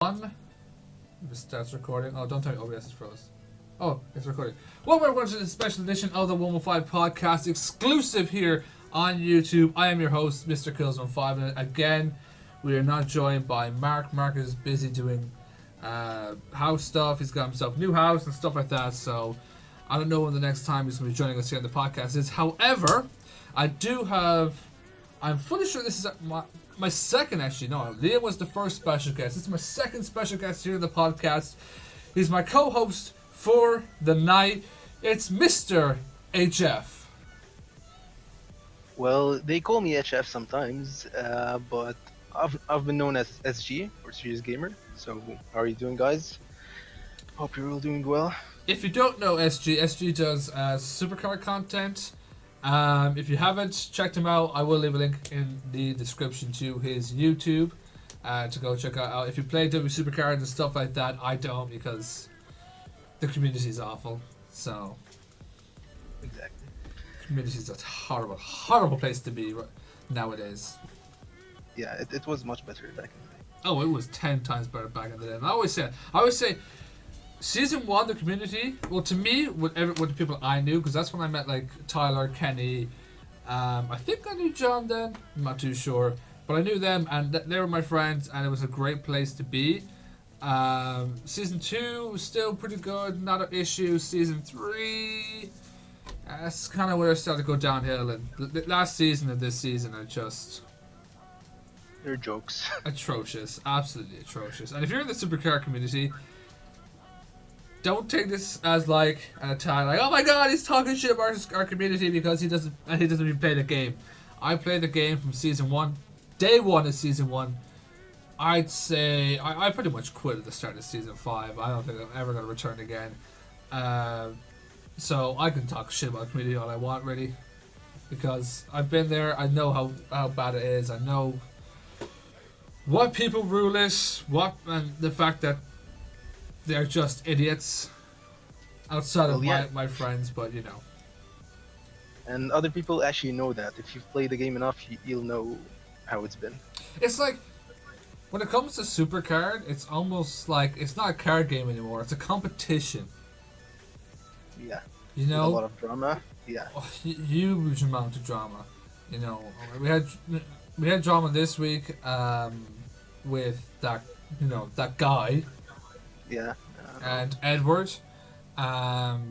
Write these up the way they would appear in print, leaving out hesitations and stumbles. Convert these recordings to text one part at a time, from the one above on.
If it starts recording. Oh, don't tell me OBS is froze. Oh, it's recording. Welcome everyone to this special edition of the 115 podcast, exclusive here on YouTube. I am your host, Mr. Kills15, and again, we are not joined by Mark. Mark is busy doing house stuff. He's got himself a new house and stuff like that, so I don't know when the next time he's going to be joining us here on the podcast is. However, I'm fully sure this is my second, actually. No, Liam was the first special guest. This is my second special guest here on the podcast. He's my co-host for the night. It's Mr. HF. Well, they call me HF sometimes, but I've been known as SG, or SeriousGamer. So, how are you doing, guys? Hope you're all doing well. If you don't know SG does Supercard content. If you haven't checked him out, I will leave a link in the description to his YouTube to go check out. If you play WWE Supercard and stuff like that, I don't, because the community is awful. So, Exactly. community is a horrible place to be nowadays. Yeah, it was much better back in the day. Oh, it was 10 times better back in the day. And I always say, Season 1, the community, well, to me, with the people I knew, because that's when I met, like, Tyler, Kenny, I think I knew John then, I'm not too sure, but I knew them, and they were my friends, and it was a great place to be. Season 2 was still pretty good, not an issue. Season 3, that's kind of where it started to go downhill, and the last season and this season are just They're jokes. atrocious, absolutely atrocious. And if you're in the Supercar community, don't take this as like an attack, like, oh my god, he's talking shit about our community because he doesn't even play the game. I played the game from season 1, day 1 of season 1. I'd say I pretty much quit at the start of season 5. I don't think I'm ever going to return again. So I can talk shit about the community all I want, really, because I've been there. I know how bad it is. I know what people rule it, and the fact that they're just idiots outside of my friends, but you know. And other people actually know that. If you've played the game enough, you'll know how it's been. It's like, when it comes to Supercard, it's almost like, it's not a card game anymore, it's a competition. Yeah. You know? A lot of drama. Yeah. Huge amount of drama. You know, we had drama this week with that guy. Yeah. And Edward, that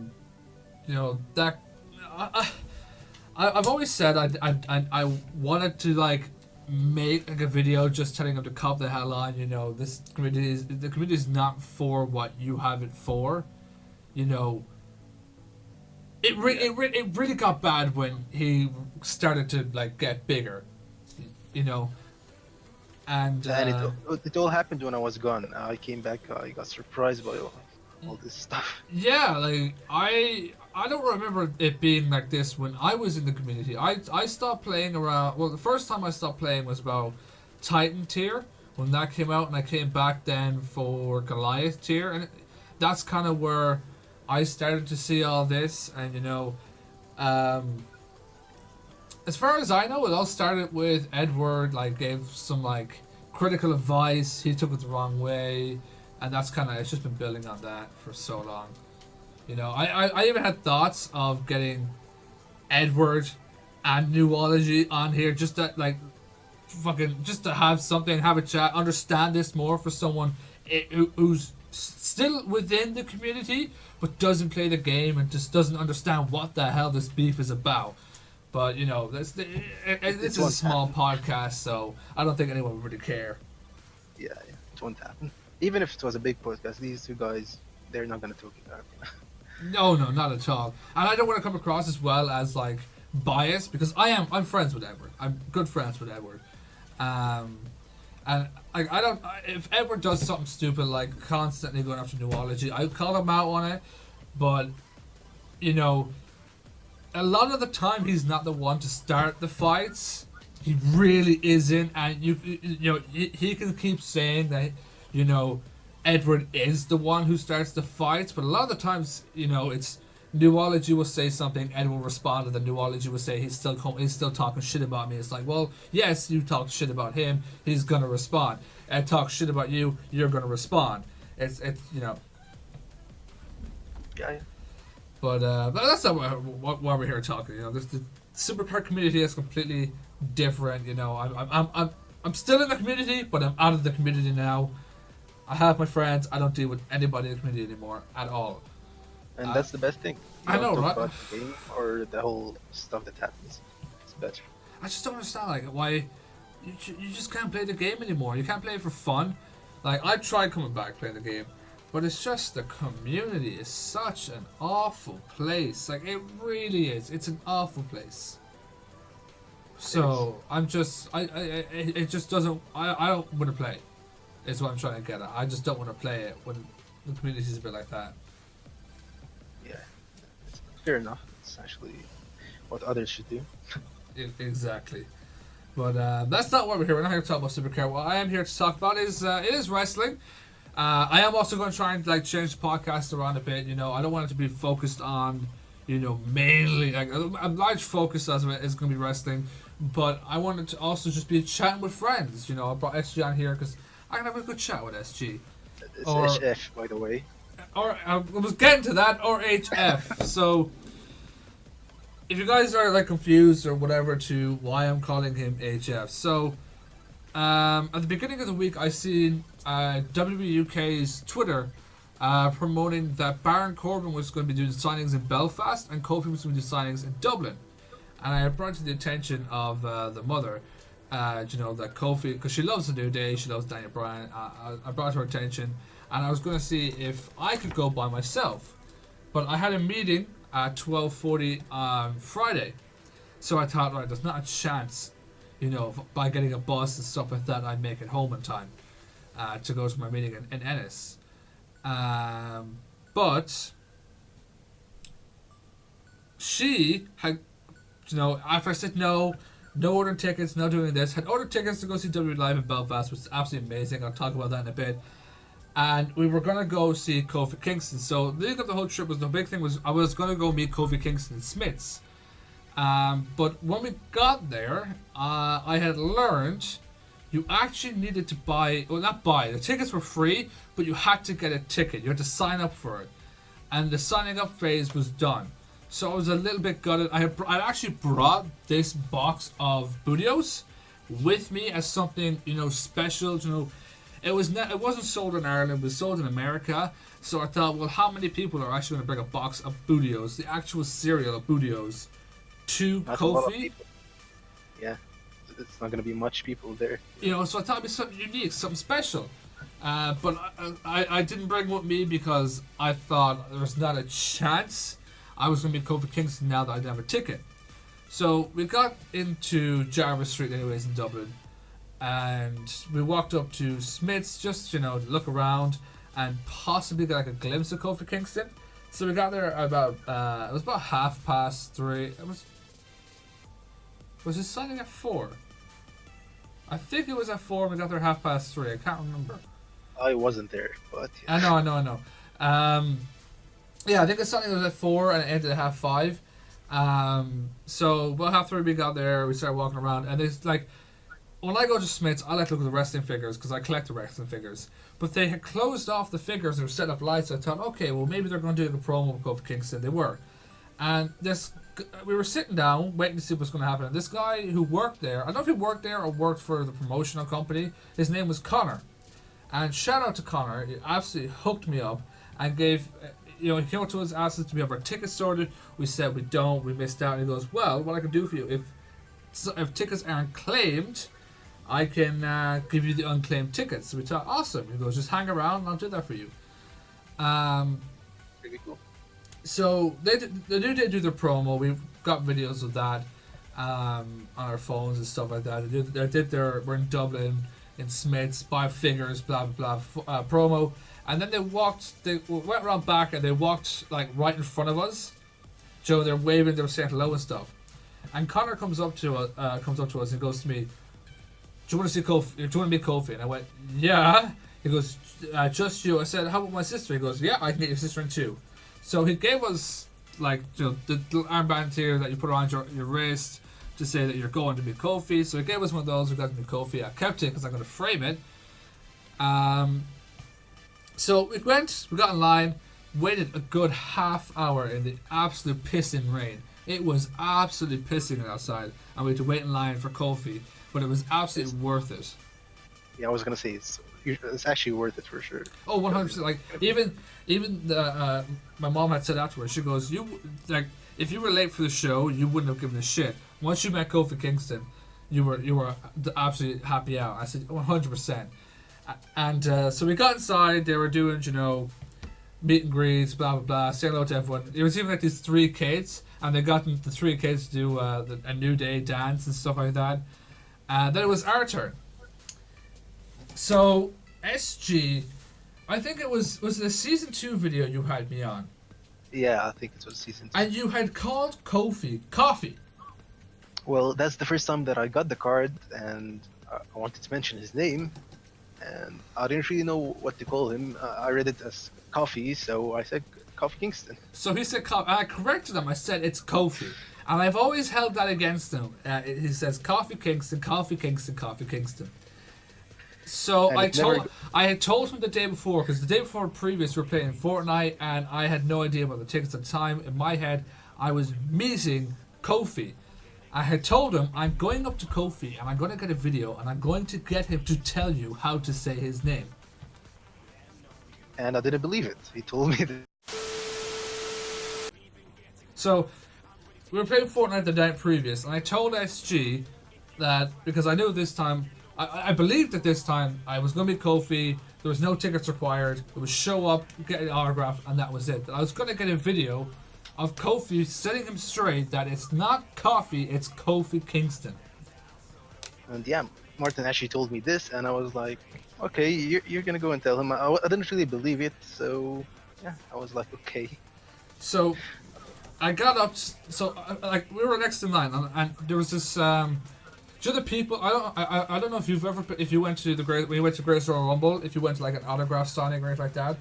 I've always said I wanted to like make like a video just telling him to cop the hell on. You know, the community is not for what you have it for. You know, it really got bad when he started to like get bigger. You know. And it all happened when I was gone. I came back. I got surprised by all this stuff. Yeah, like I don't remember it being like this when I was in the community. I stopped playing around. Well, the first time I stopped playing was about Titan tier when that came out, and I came back then for Goliath tier, and that's kind of where I started to see all this. And you know, as far as I know, it all started with Edward, like, gave some, like, critical advice. He took it the wrong way. And that's kind of, it's just been building on that for so long. You know, I even had thoughts of getting Edward and Newology on here just to, like, just to have something, have a chat, understand this more for someone who's still within the community, but doesn't play the game and just doesn't understand what the hell this beef is about. But, you know, this is a small podcast, so I don't think anyone would really care. Yeah, it won't happen. Even if it was a big podcast, these two guys, they're not going to talk about it. No, not at all. And I don't want to come across as well as, like, biased, because I'm friends with Edward. I'm good friends with Edward. And I don't, if Edward does something stupid, like constantly going after Newology, I call him out on it, but, you know, a lot of the time he's not the one to start the fights. He really isn't, and you know he can keep saying that, you know, Edward is the one who starts the fights, but a lot of the times, you know, it's Newology will say something, Ed will respond, and the Newology will say he's still talking shit about me. It's like, well, yes, you talked shit about him, he's gonna respond. and talk shit about you, you're gonna respond. It's Yeah. But that's not why we're here talking. The Supercard community is completely different. I'm still in the community, but I'm out of the community now. I have my friends. I don't deal with anybody in the community anymore at all. And that's the best thing. You I don't know, talk right? about the game or the whole stuff that happens. It's better. I just don't understand why you just can't play the game anymore. You can't play it for fun. I tried coming back playing the game, but it's just the community is such an awful place. It really is. It's an awful place. So I'm just it just doesn't. I don't want to play. Is what I'm trying to get at. I just don't want to play it when the community is a bit like that. Yeah, it's fair enough. It's actually what others should do. Exactly. But that's not what we're here. We're not here to talk about Supercard. What I am here to talk about is wrestling. I am also going to try and change the podcast around a bit. I don't want it to be focused on mainly a large focus as it is going to be wrestling. But I wanted to also just be chatting with friends. I brought SG on here because I can have a good chat with SG. It's HF, by the way. Or I was getting to that, or HF. So if you guys are confused or whatever to why I'm calling him HF, so at the beginning of the week I seen WWE UK's Twitter promoting that Baron Corbin was going to be doing signings in Belfast and Kofi was going to do signings in Dublin, and I brought to the attention of the mother. That Kofi, because she loves the New Day, she loves Daniel Bryan. I brought her attention, and I was going to see if I could go by myself, but I had a meeting at 12:40 on Friday, so I thought, right, there's not a chance, by getting a bus and stuff like that, I'd make it home in time to go to my meeting in Ennis. But she had, after I said no ordering tickets, no doing this, had ordered tickets to go see WWE Live in Belfast, which is absolutely amazing. I'll talk about that in a bit. And we were going to go see Kofi Kingston. So the leading up the whole trip was, the big thing was I was going to go meet Kofi Kingston in Smiths. But when we got there, I had learned you actually needed to the tickets were free, but you had to get a ticket. You had to sign up for it. And the signing up phase was done. So I was a little bit gutted. I actually brought this box of Budios with me as something, special. It wasn't sold in Ireland. It was sold in America. So I thought, well, how many people are actually going to bring a box of Budios, the actual cereal of Budios, to That's a lot of Kofi? people. Yeah, it's not going to be much people there. So I thought it'd be something unique, something special. But I didn't bring with me because I thought there was not a chance I was going to meet Kofi Kingston now that I didn't have a ticket. So we got into Jarvis Street anyways in Dublin, and we walked up to Smith's just, to look around and possibly get a glimpse of Kofi Kingston. So we got there about, it was about 3:30. Was his signing at 4? I think it was at 4 and we got there 3:30. I can't remember. I wasn't there, but yeah. I know. Yeah, I think the signing was at 4 and it ended at 5:30. So about 3:30 we got there, we started walking around, and it's when I go to Smith's, I like to look at the wrestling figures because I collect the wrestling figures. But they had closed off the figures, they were setting up lights. I thought, okay, well maybe they're going to do a promo with Kofi Kingston. They were, and we were sitting down waiting to see what's going to happen. And this guy who worked there, I don't know if he worked there or worked for the promotional company. His name was Connor, and shout out to Connor. He absolutely hooked me up and gave. He came up to us, asked us to have our tickets sorted. We said we don't, we missed out. And he goes, well, what I can do for you, if tickets aren't claimed, I can give you the unclaimed tickets. So we thought, awesome. He goes, just hang around and I'll do that for you. Pretty cool. So they do their promo. We've got videos of that on our phones and stuff like that. We're in Dublin, in Smith's, 5 figures, blah, blah, blah, promo. And then they went around back and they walked right in front of us. Joe, they're waving, they were saying hello and stuff. And Connor comes up to us and goes to me, do you want to see Kofi? Do you want to meet Kofi? And I went, yeah. He goes, just you. I said, how about my sister? He goes, yeah, I can get your sister in too. So he gave us the little armband here that you put around your wrist to say that you're going to meet Kofi. So he gave us one of those. We got to meet Kofi. I kept it because I'm going to frame it. So we got in line, waited a good half hour in the absolute pissing rain. It was absolutely pissing outside, and we had to wait in line for coffee, but it was absolutely worth it. Yeah, I was gonna say it's actually worth it for sure. Oh, 100%. Like even the my mom had said afterwards. She goes, "You like if you were late for the show, you wouldn't have given a shit. Once you met Kofi Kingston, you were absolutely happy out." I said, "100%." And so we got inside. They were doing, meet and greets, blah blah blah, saying hello to everyone. It was even like these three kids, and they got the three kids to do a New Day dance and stuff like that. And then it was our turn. So SG, I think it was the season 2 video you had me on. Yeah, I think it was season 2. And you had called Kofi Coffee. Well, that's the first time that I got the card, and I wanted to mention his name, and I didn't really know what to call him. I read it as Coffee, so I said Kofi Kingston. So he said Coffee. I corrected him. I said it's Kofi. And I've always held that against him. He says Kofi Kingston, Kofi Kingston, Kofi Kingston. So I had told him the day before, because the day before previous we were playing Fortnite, and I had no idea about the tickets at the time. In my head, I was meeting Kofi. I had told him, I'm going up to Kofi, and I'm going to get a video, and I'm going to get him to tell you how to say his name. And I didn't believe it. He told me that. So, we were playing Fortnite the night previous, and I told SG that, because I knew this time, I believed that this time I was going to be Kofi, there was no tickets required, it was show up, get an autograph, and that was it. That I was going to get a video of Kofi setting him straight that it's not Coffee, it's Kofi Kingston. And yeah, Martin actually told me this, and I was like, okay, you're going to go and tell him. I didn't really believe it, so yeah, I was like, okay. So, I got up, like, we were next in line, and there was this, do the people? I don't know if you went to when you went to Great Royal Rumble, if you went to like an autograph signing or anything like that.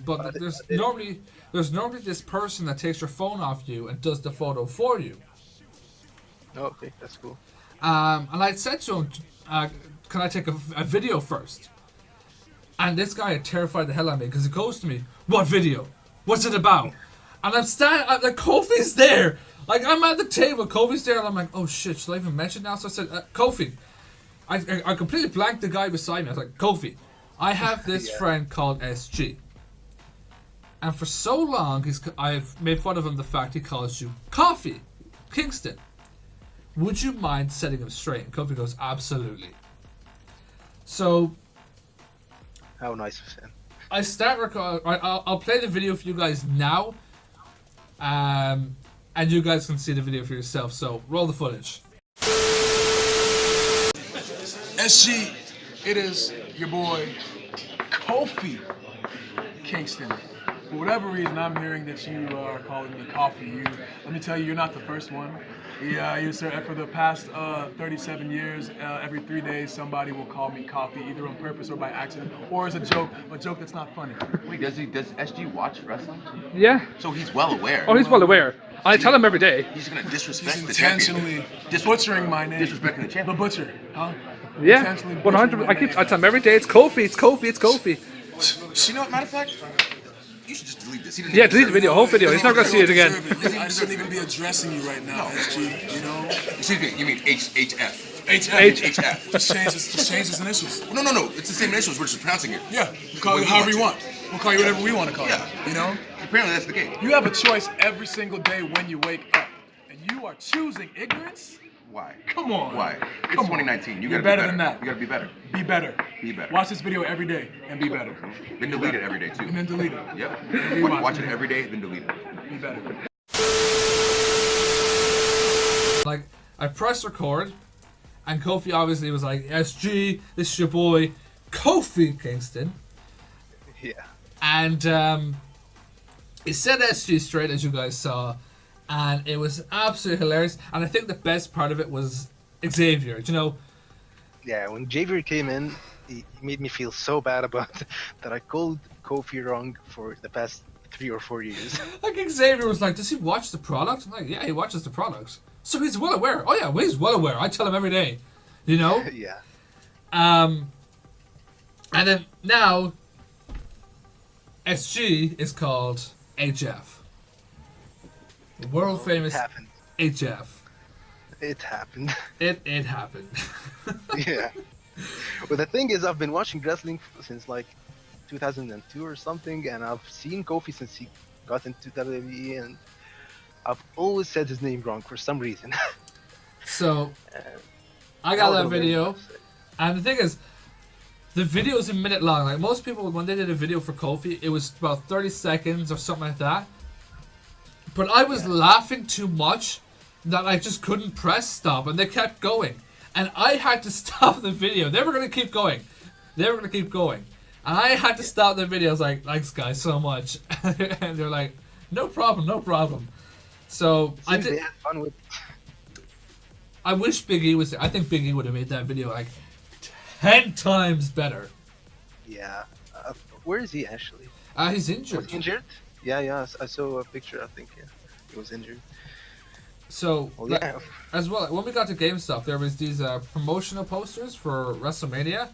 But there's normally this person that takes your phone off you and does the photo for you. Oh, okay, that's cool. And I said to him, "Can I take a video first?" And this guy had terrified the hell out of me because he goes to me, "What video? What's it about?" And I'm standing, like Kofi's there. Like, I'm at the table, Kofi's there, and I'm like, oh shit, should I even mention now? So I said, Kofi. I completely blanked the guy beside me. I was like, Kofi, I have this friend called SG. And for so long, I've made fun of him the fact he calls you Coffee Kingston. Would you mind setting him straight? And Kofi goes, absolutely. So, how nice of him. I start recording. I'll play the video for you guys now. And you guys can see the video for yourself, so roll the footage. SG, it is your boy, Kofi Kingston. For whatever reason, I'm hearing that you are calling me Coffee. Let me tell you, you're not the first one. For the past 37 years, every 3 days, somebody will call me Coffee, either on purpose or by accident, or as a joke that's not funny. Wait, does SG watch wrestling? Yeah. So he's well aware. Oh, he's well aware. I tell him every day. He's gonna disrespect He's the champion. intentionally butchering my name. Disrespecting the champion. The butcher, huh? Yeah. Intentionally butchering 100. my I name. tell him every day. It's Kofi. It's Kofi. It's Kofi. You know what, matter of fact? You should just delete this. He Yeah, delete the video. Whole video. He's not gonna see it again. I shouldn't even be addressing you right now, SG, you know? Excuse me, you mean HF. HF. Just change his initials. No. It's the same initials. We're just pronouncing it. Yeah, call you however you want. We'll call you whatever we want to call you. You know? Apparently that's the case. You have a choice every single day when you wake up. And you are choosing ignorance? Why? Come on. Why? It's Come 2019. You You're gotta better be than that. You gotta be better. Be better. Be better. Watch this video every day and be better. Then delete it every day too. And then delete it. Yep. Watch it every day, then delete it. Be better. Like, I pressed record, and Kofi obviously was like, SG, this is your boy, Kofi Kingston. Yeah. And he said SG straight, as you guys saw, and it was absolutely hilarious. And I think the best part of it was Xavier, Yeah, when Xavier came in, he made me feel so bad about that I called Kofi wrong for the past 3 or 4 years. Like, Xavier was like, does he watch the product? I'm like, yeah, he watches the product. So he's well aware. Oh yeah, well, he's well aware. I tell him every day, Yeah. And then now, SG is called HF. World It famous happened. HF. It happened. It happened. Yeah. But the thing is, I've been watching wrestling since like 2002 or something, and I've seen Kofi since he got into WWE, and I've always said his name wrong for some reason. So, And I got now that they'll learn video, how to say it. and the thing is, the video is a minute long. Like most people, when they did a video for Kofi, it was about 30 seconds or something like that. But I was laughing too much that I just couldn't press stop, and they kept going. And I had to stop the video. They were going to keep going. And I had to stop the video. I was like, thanks guys so much. And they're like, no problem. So I Seems did. they had fun with. I wish Big E was there. I think Big E would have made that video like 10 times better. Yeah. Where is he actually? He's Was injured. he injured? Yeah. I saw a picture. I think he was injured. So, Well, like, yeah. as well, when we got to GameStop, there was these promotional posters for WrestleMania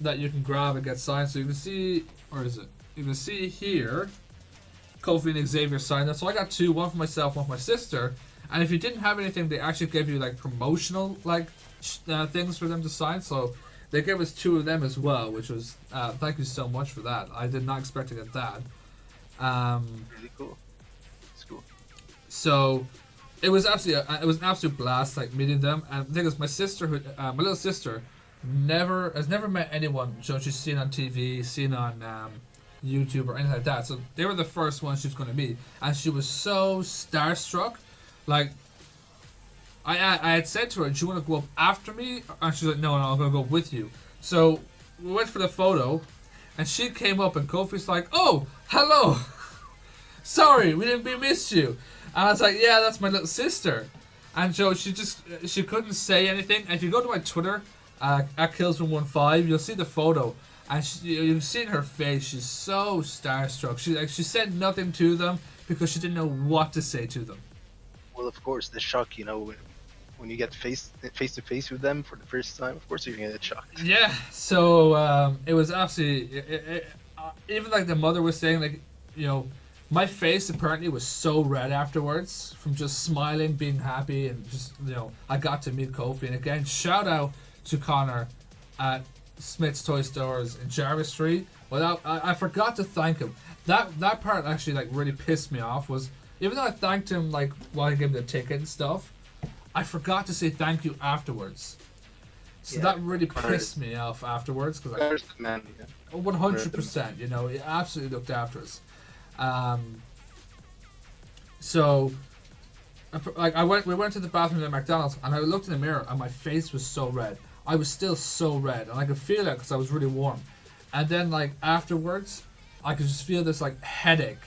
that you can grab and get signed. So you can see, where is it? You can see here, Kofi and Xavier signed them. So I got two, one for myself, one for my sister. And if you didn't have anything, they actually gave you like promotional things for them to sign. So they gave us two of them as well, which was thank you so much for that. I did not expect to get that. Really cool. It's cool. So it was absolutely it was an absolute blast like meeting them. And the thing is, my sister, my little sister, has never met anyone she's seen on TV, seen on YouTube or anything like that. So they were the first ones she was going to meet, and she was so starstruck. Like I had said to her, "Do you want to go up after me?" And she's like, "No, I'm going to go with you." So we went for the photo, and she came up, and Kofi's like, "Oh, hello." Sorry, we missed you. And I was like, yeah, that's my little sister. And so she couldn't say anything. And if you go to my Twitter, at Kills115, you'll see the photo. And you've seen her face. She's so starstruck. She said nothing to them because she didn't know what to say to them. Well, of course, the shock, when you get face to face with them for the first time, of course you're gonna get shocked. Yeah. So it was absolutely. Even like the mother was saying, like, my face apparently was so red afterwards from just smiling, being happy, and just, I got to meet Kofi. And again, shout out to Connor at Smith's Toy Stores in Jarvis Street. I forgot to thank him. That part actually like really pissed me off. Was even though I thanked him like while I gave him the ticket and stuff, I forgot to say thank you afterwards. So Yeah, that really Connor pissed me off afterwards because There's the man. 100%, he absolutely looked after us. So, like, we went to the bathroom at McDonald's, and I looked in the mirror, and my face was so red. I was still so red, and I could feel it because I was really warm. And then, like, afterwards, I could just feel this, like, headache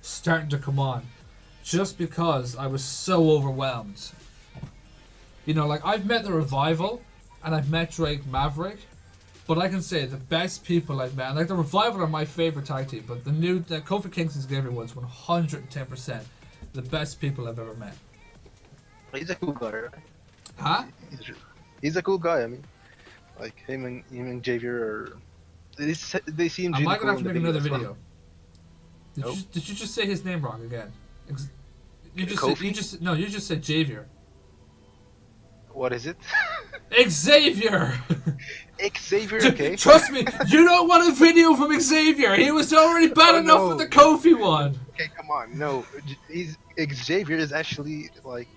starting to come on, just because I was so overwhelmed. Like, I've met the Revival, and I've met Drake Maverick, but I can say the best people I've met, like the Revival are my favorite tag team, but the Kofi Kingston's Xavier Woods, 110% the best people I've ever met. He's a cool guy, right? Huh? He's a cool guy. I mean, like him and Xavier are. They seem. Am really I gonna have to cool make in the another as well. video? Nope. Did you just say his name wrong again? You Kofi? just said Xavier. What is it? Xavier! Xavier, okay. Trust me, you don't want a video from Xavier. He was already bad Oh, enough no. with the Kofi one. Okay, come on. No, Xavier is actually like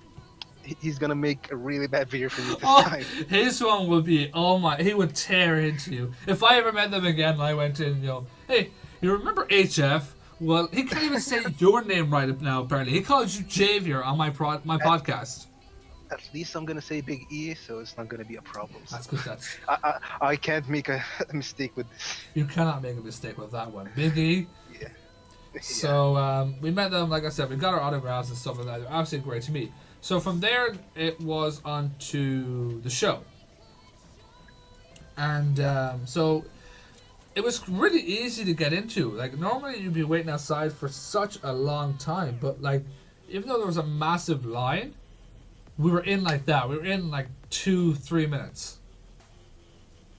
he's gonna make a really bad video for me this time. His one would be, he would tear into you. If I ever met them again and I went in, hey, you remember HF? Well, he can't even say your name right now, apparently. He calls you Xavier on my podcast. At least I'm gonna say Big E, so it's not gonna be a problem. That's because I can't make a mistake with this. you cannot make a mistake with that one. Big E. Yeah. So we met them, like I said, we got our autographs and stuff like that. They're absolutely great to meet. So from there, it was on to the show. And so it was really easy to get into. Like, normally you'd be waiting outside for such a long time, but like, even though there was a massive line, we were in like that. We were in like 2-3 minutes.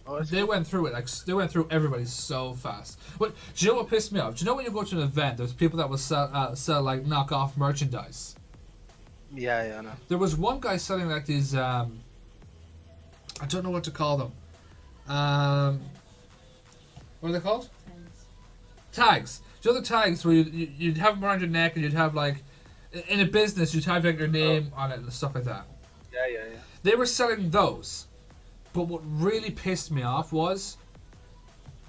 Oh, that's They cool. went through it they went through everybody so fast. But do you know what pissed me off? Do you know when you go to an event, there's people that will sell like knockoff merchandise. Yeah, I know. There was one guy selling like these. I don't know what to call them. What are they called? Tags. Do you know the tags where you'd have them around your neck and you'd have like, in a business you'd have like your name on it and stuff like that. Yeah. They were selling those, but what really pissed me off was,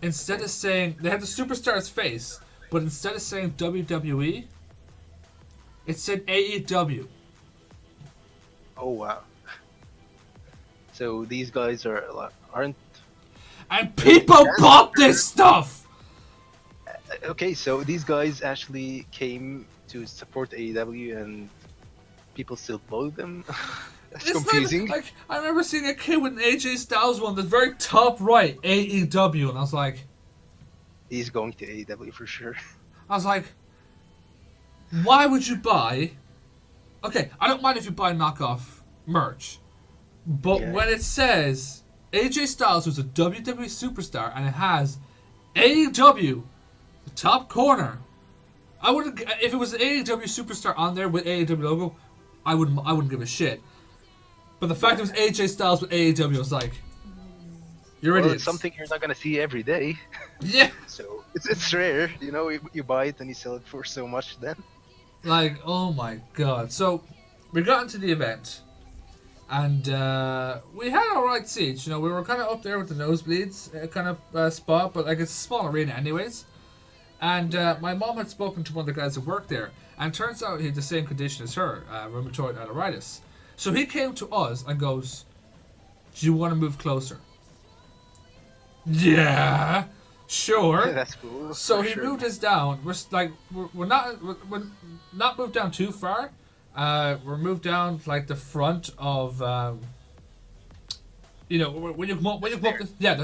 instead of saying, they had the superstar's face, but instead of saying WWE, it said AEW. Oh wow. So these guys aren't And people bought this stuff! okay. So these guys actually came to support AEW, and people still buy them. That's It's confusing. Like, I remember seeing a kid with an AJ Styles one, the very top right, AEW, and I was like, He's going to AEW for sure. why would you buy? Okay, I don't mind if you buy knockoff merch, but Yeah. when it says AJ Styles was a WWE superstar and it has AEW, the top corner, I wouldn't. If it was an AEW superstar on there with AEW logo, I wouldn't give a shit. But the fact it was AJ Styles with AEW, I was like, you're Well, idiots. it's something you're not gonna see every day, Yeah. so it's rare. You know, you buy it and you sell it for so much. Then Like, oh my god. So, we got into the event, and we had alright seats. You know, we were kind of up there with the nosebleeds kind of spot, but like it's a small arena anyways. And my mom had spoken to one of the guys that worked there, and turns out he had the same condition as her, rheumatoid arthritis. So he came to us and goes, "Do you want to move closer?" Yeah, sure. that's cool. So for he sure. moved us down. We're not moved down too far. We're moved down like the front of when you come up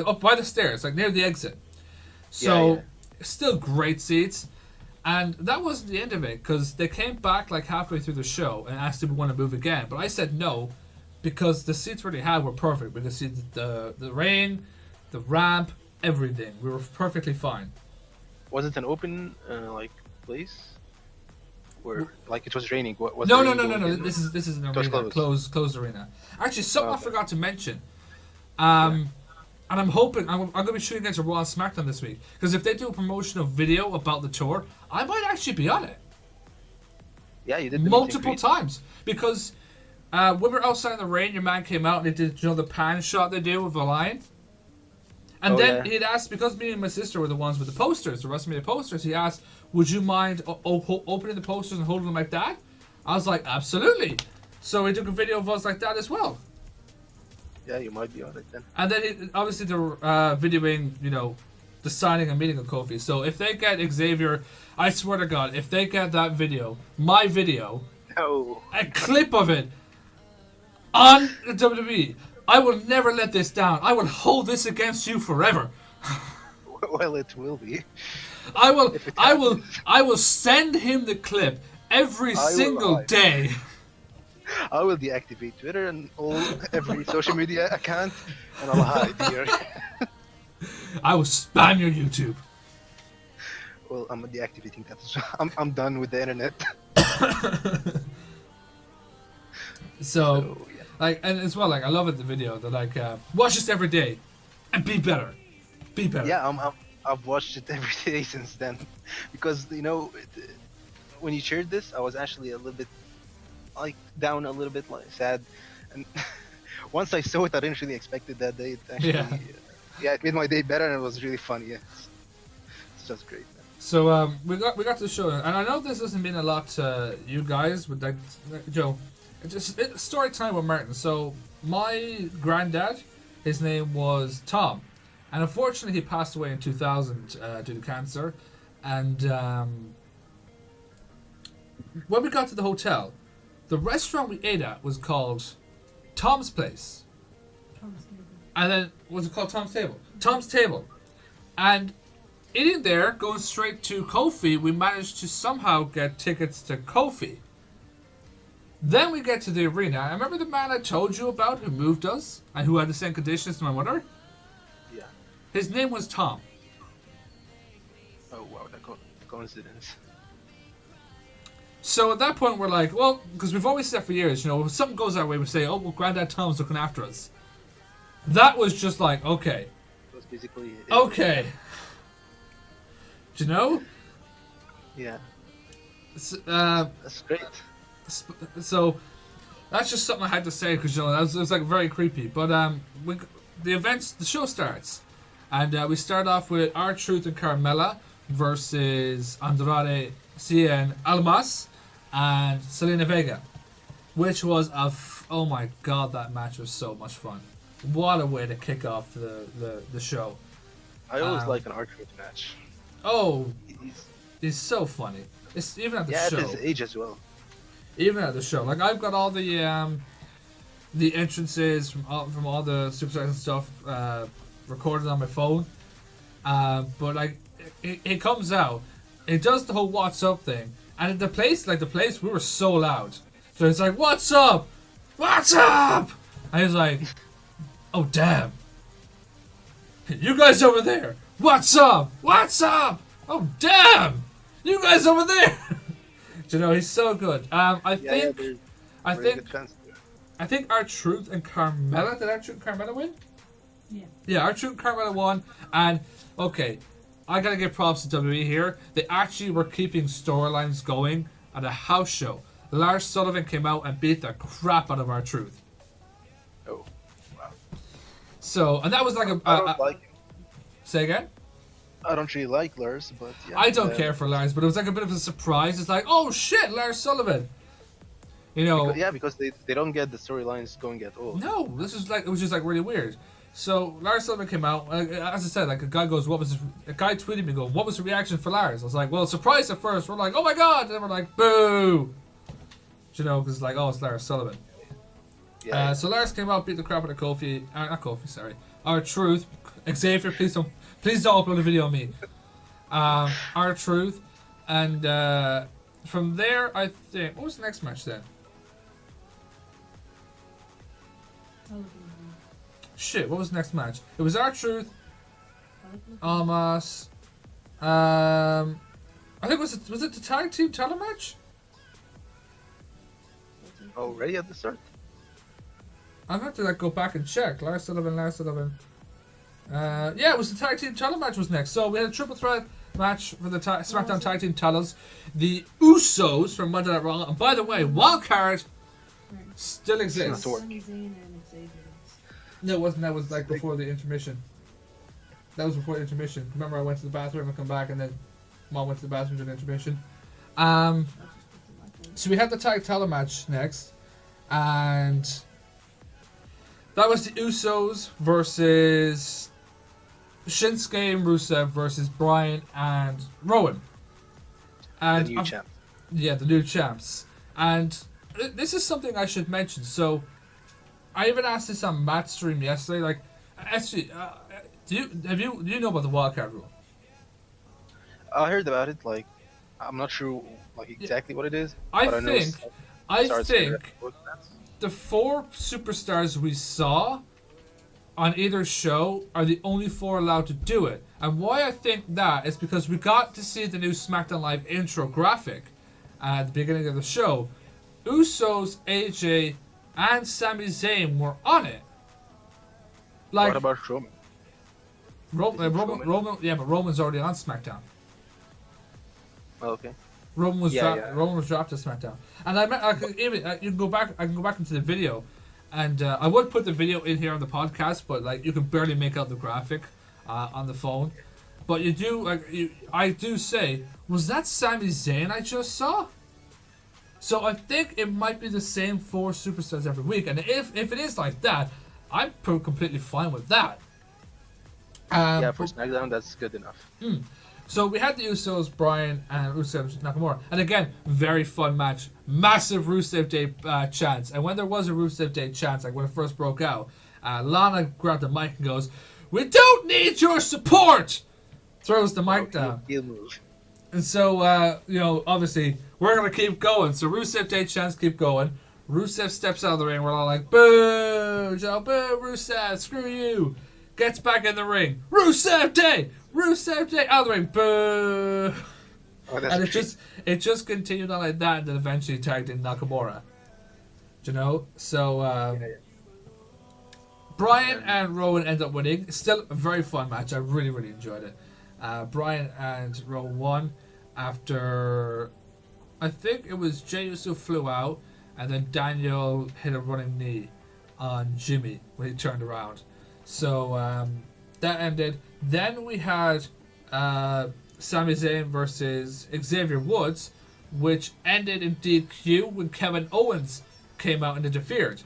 up by the stairs, like near the exit. So Yeah. still great seats. And that wasn't the end of it, because they came back like halfway through the show and asked if we want to move again. But I said no, because the seats we already had were perfect. We could see the rain, the ramp, everything. We were perfectly fine. Was it an open place? Where like it was raining? Was No, the no, rain no, no, going no. in? This is an It was arena, closed arena. Actually, something I Okay. forgot to mention. And I'm hoping I'm going to be shooting against a Raw and SmackDown this week, because if they do a promotional video about the tour, I might actually be on it Yeah, you did the multiple meet and times, because when we were outside in the rain, your man came out and they did the pan shot they do with a lion. And Oh, then yeah. he'd asked, because me and my sister were the ones with the posters, the WrestleMania posters, he asked, would you mind opening the posters and holding them like that? I was like, absolutely. So he took a video of us like that as well. Yeah, you might be on it then. And then obviously they're videoing, the signing and meeting of Kofi. So if they get Xavier, I swear to God, if they get that video, my video, No. a clip of it on the WWE, I will never let this down. I will hold this against you forever. Well, it will be. I will, If it I will, happens. I will send him the clip every I will single hide. day. I will deactivate Twitter and every social media account, and I'll hide here. I will spam your YouTube. Well, I'm deactivating that. as well. I'm done with the internet. So, yeah. like, and as well, like, I love it, the video. They're like, watch this every day and be better. Be better. Yeah, I've watched it every day since then, because when you shared this, I was actually a little bit down, a little bit sad, and once I saw it, I didn't really expect it that day. It actually, it made my day better, and it was really funny. Yeah, it's just great. Man. So we got to the show, and I know this doesn't mean a lot to you guys, but like Joe, it's story time with Martin. So my granddad, his name was Tom, and unfortunately he passed away in 2000 due to cancer. And when we got to the hotel, the restaurant we ate at was called Tom's Place. And then, was it called Tom's Table? Tom's Table. And eating there, going straight to Kofi, we managed to somehow get tickets to Kofi. Then we get to the arena. I remember the man I told you about who moved us and who had the same conditions as my mother? His name was Tom. Oh wow, that coincidence. So at that point, we're like, well, because we've always said for years, you know, if something goes our way, we say, oh, well, Granddad Tom's looking after us. That was just like, okay. It was basically. Okay. Do you know? Yeah. That's great. So that's just something I had to say because you know it was like very creepy. But the show starts, and we start off with R-Truth and Carmella versus Andrade Cien Almas and Selena Vega, which was oh my god, that match was so much fun. What a way to kick off the show. I always like an R-Truth match. Oh, he's so funny. It's even at the show. Yeah, at his age as well. Even at the show, like I've got all the entrances from all the superstars and stuff recorded on my phone. But like it comes out, it does the whole "What's up" thing, and the place we were so loud. So it's like, "What's up? What's up?" And he's like, "Oh damn, you guys over there, what's up? What's up? Oh damn, you guys over there." You know, he's so good. I think R-Truth and Carmella. Did R-Truth and Carmella win? Yeah. Yeah, R-Truth and Carmella won. And okay, I gotta give props to WWE here. They actually were keeping storylines going at a house show. Lars Sullivan came out and beat the crap out of R-Truth. Oh, wow. So, and that was like I don't like him. Say again? I don't really like Lars, but yeah. I don't care for Lars, but it was like a bit of a surprise. It's like, oh shit, Lars Sullivan. You know. Because they don't get the storylines going at all. No, it was just like really weird. So Lars Sullivan came out, as I said, like a guy tweeted me going, what was the reaction for Lars? I was like, well, surprise at first. We're like, oh my god, and then we're like, boo. You know, because like, oh, it's Lars Sullivan. Yeah. So Lars came out, beat the crap out of Kofi, not Kofi, sorry, R-Truth. Xavier, please don't upload a video on me. R-Truth, and from there, I think, what was the next match then? Shit, what was the next match? It was R-Truth, Almas. I think was it the tag team title match? Already at the start? I'm going to like go back and check. Lars Sullivan. Yeah, it was the tag team title match was next. So we had a triple threat match for the SmackDown tag team titles. The Usos from Monday Night Raw. And by the way, Wildcard still exists. No, it wasn't. That was like before the intermission. That was before the intermission. Remember, I went to the bathroom and come back, and then Mom went to the bathroom during the intermission. So we had the tag title match next, and that was the Usos versus Shinsuke and Rusev versus Bryan and Rowan. And the new champ. Yeah, the new champs. And this is something I should mention. So I even asked this on Matt's stream yesterday. Like, actually, do you know about the wildcard rule? I heard about it. Like, I'm not sure like exactly what it is. I but think the 4 superstars we saw on either show are the only 4 allowed to do it. And why I think that is because we got to see the new SmackDown Live intro graphic at the beginning of the show. Usos, AJ, and Sami Zayn were on it. Like, what about Roman? Roman, yeah, but Roman's already on SmackDown. Oh, okay. Roman was dropped to SmackDown, and you can go back. I can go back into the video, and I would put the video in here on the podcast, but like you can barely make out the graphic on the phone. But you do I do say, was that Sami Zayn I just saw? So I think it might be the same 4 superstars every week, and if it is like that, I'm completely fine with that. Yeah, for SmackDown, that's good enough. So we had the Usos, Bryan, and Rusev Nakamura. And again, very fun match. Massive Rusev Day chance. And when there was a Rusev Day chance, like when it first broke out, Lana grabbed the mic and goes, "We don't need your support!" Throws the mic down. Heel move. And so, obviously, we're going to keep going. So Rusev Day chants keep going. Rusev steps out of the ring. We're all like, boo! Joe, boo, Rusev, screw you. gets back in the ring. Rusev Day! Rusev Day! Out of the ring. Boo! Oh, that's And true. it just continued on like that, and then eventually tagged in Nakamura. Do you know? So Brian and Rowan end up winning. Still a very fun match. I really, really enjoyed it. Brian and Rowan won after, I think it was Jey Uso flew out, and then Daniel hit a running knee on Jimmy when he turned around. So that ended. Then we had Sami Zayn versus Xavier Woods, which ended in DQ when Kevin Owens came out and interfered.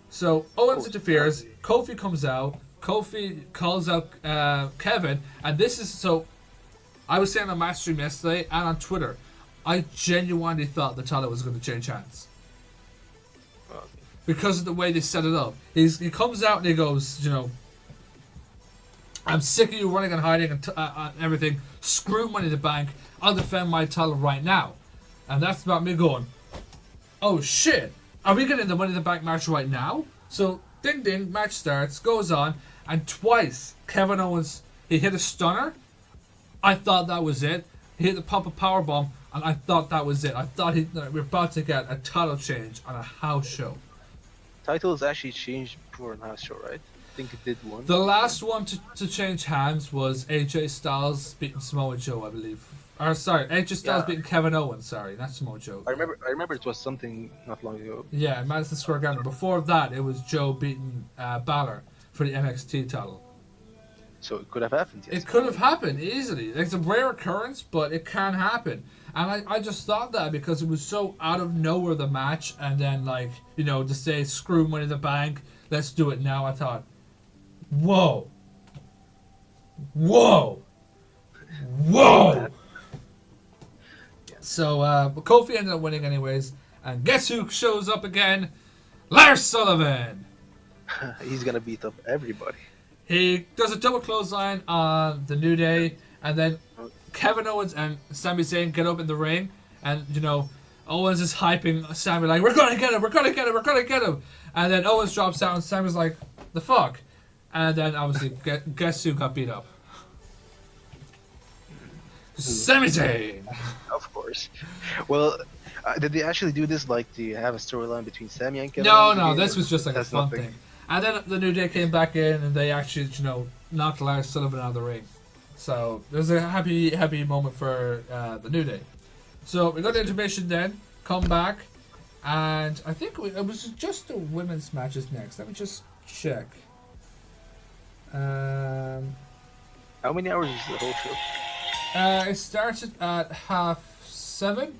So Owens interferes, Kofi comes out, Kofi calls out Kevin, and this is so. I was saying on my stream yesterday and on Twitter, I genuinely thought the title was going to change hands because of the way they set it up. He comes out and he goes, you know, I'm sick of you running and hiding and everything. Screw Money in the Bank. I'll defend my title right now. And that's about me going, oh shit, are we getting the Money in the Bank match right now? So, ding ding, match starts, goes on, and twice Kevin Owens, he hit a stunner. I thought that was it. He hit the pop-up powerbomb, and I thought that was it. I thought we're about to get a title change on a house show. Titles actually changed before an house show, right? I think it did one. The last one to change hands was AJ Styles beating Samoa Joe, I believe. Or sorry, AJ Styles beating Kevin Owens. Sorry, not Samoa Joe. I remember it was something not long ago. Yeah, Madison Square Garden. Before that, it was Joe beating Balor for the NXT title. So it could have happened. Yes. It could have happened easily. It's a rare occurrence, but it can happen. And I just thought that because it was so out of nowhere, the match, and then, like, you know, to say, screw Money in the Bank, let's do it now, I thought, whoa. Whoa. Whoa. So, but Kofi ended up winning anyways. And guess who shows up again? Lars Sullivan. He's gonna beat up everybody. He does a double clothesline on the New Day, and then Kevin Owens and Sami Zayn get up in the ring, and you know, Owens is hyping Sami like, "We're gonna get him, we're gonna get him, we're gonna get him," and then Owens drops out, and Sami's like, "The fuck," and then obviously guess who got beat up? Sami Zayn. Of course. Well, did they actually do this? Like, do you have a storyline between Sami and Kevin? No, Owens again, this or was just like a that's fun nothing? thing. And then the New Day came back in, and they actually, you know, knocked Lars Sullivan out of the ring. So there's a happy moment for the New Day. So we got the intermission then, come back, and I think it was just the women's matches next. Let me just check. How many hours is the whole show? It started at 7:30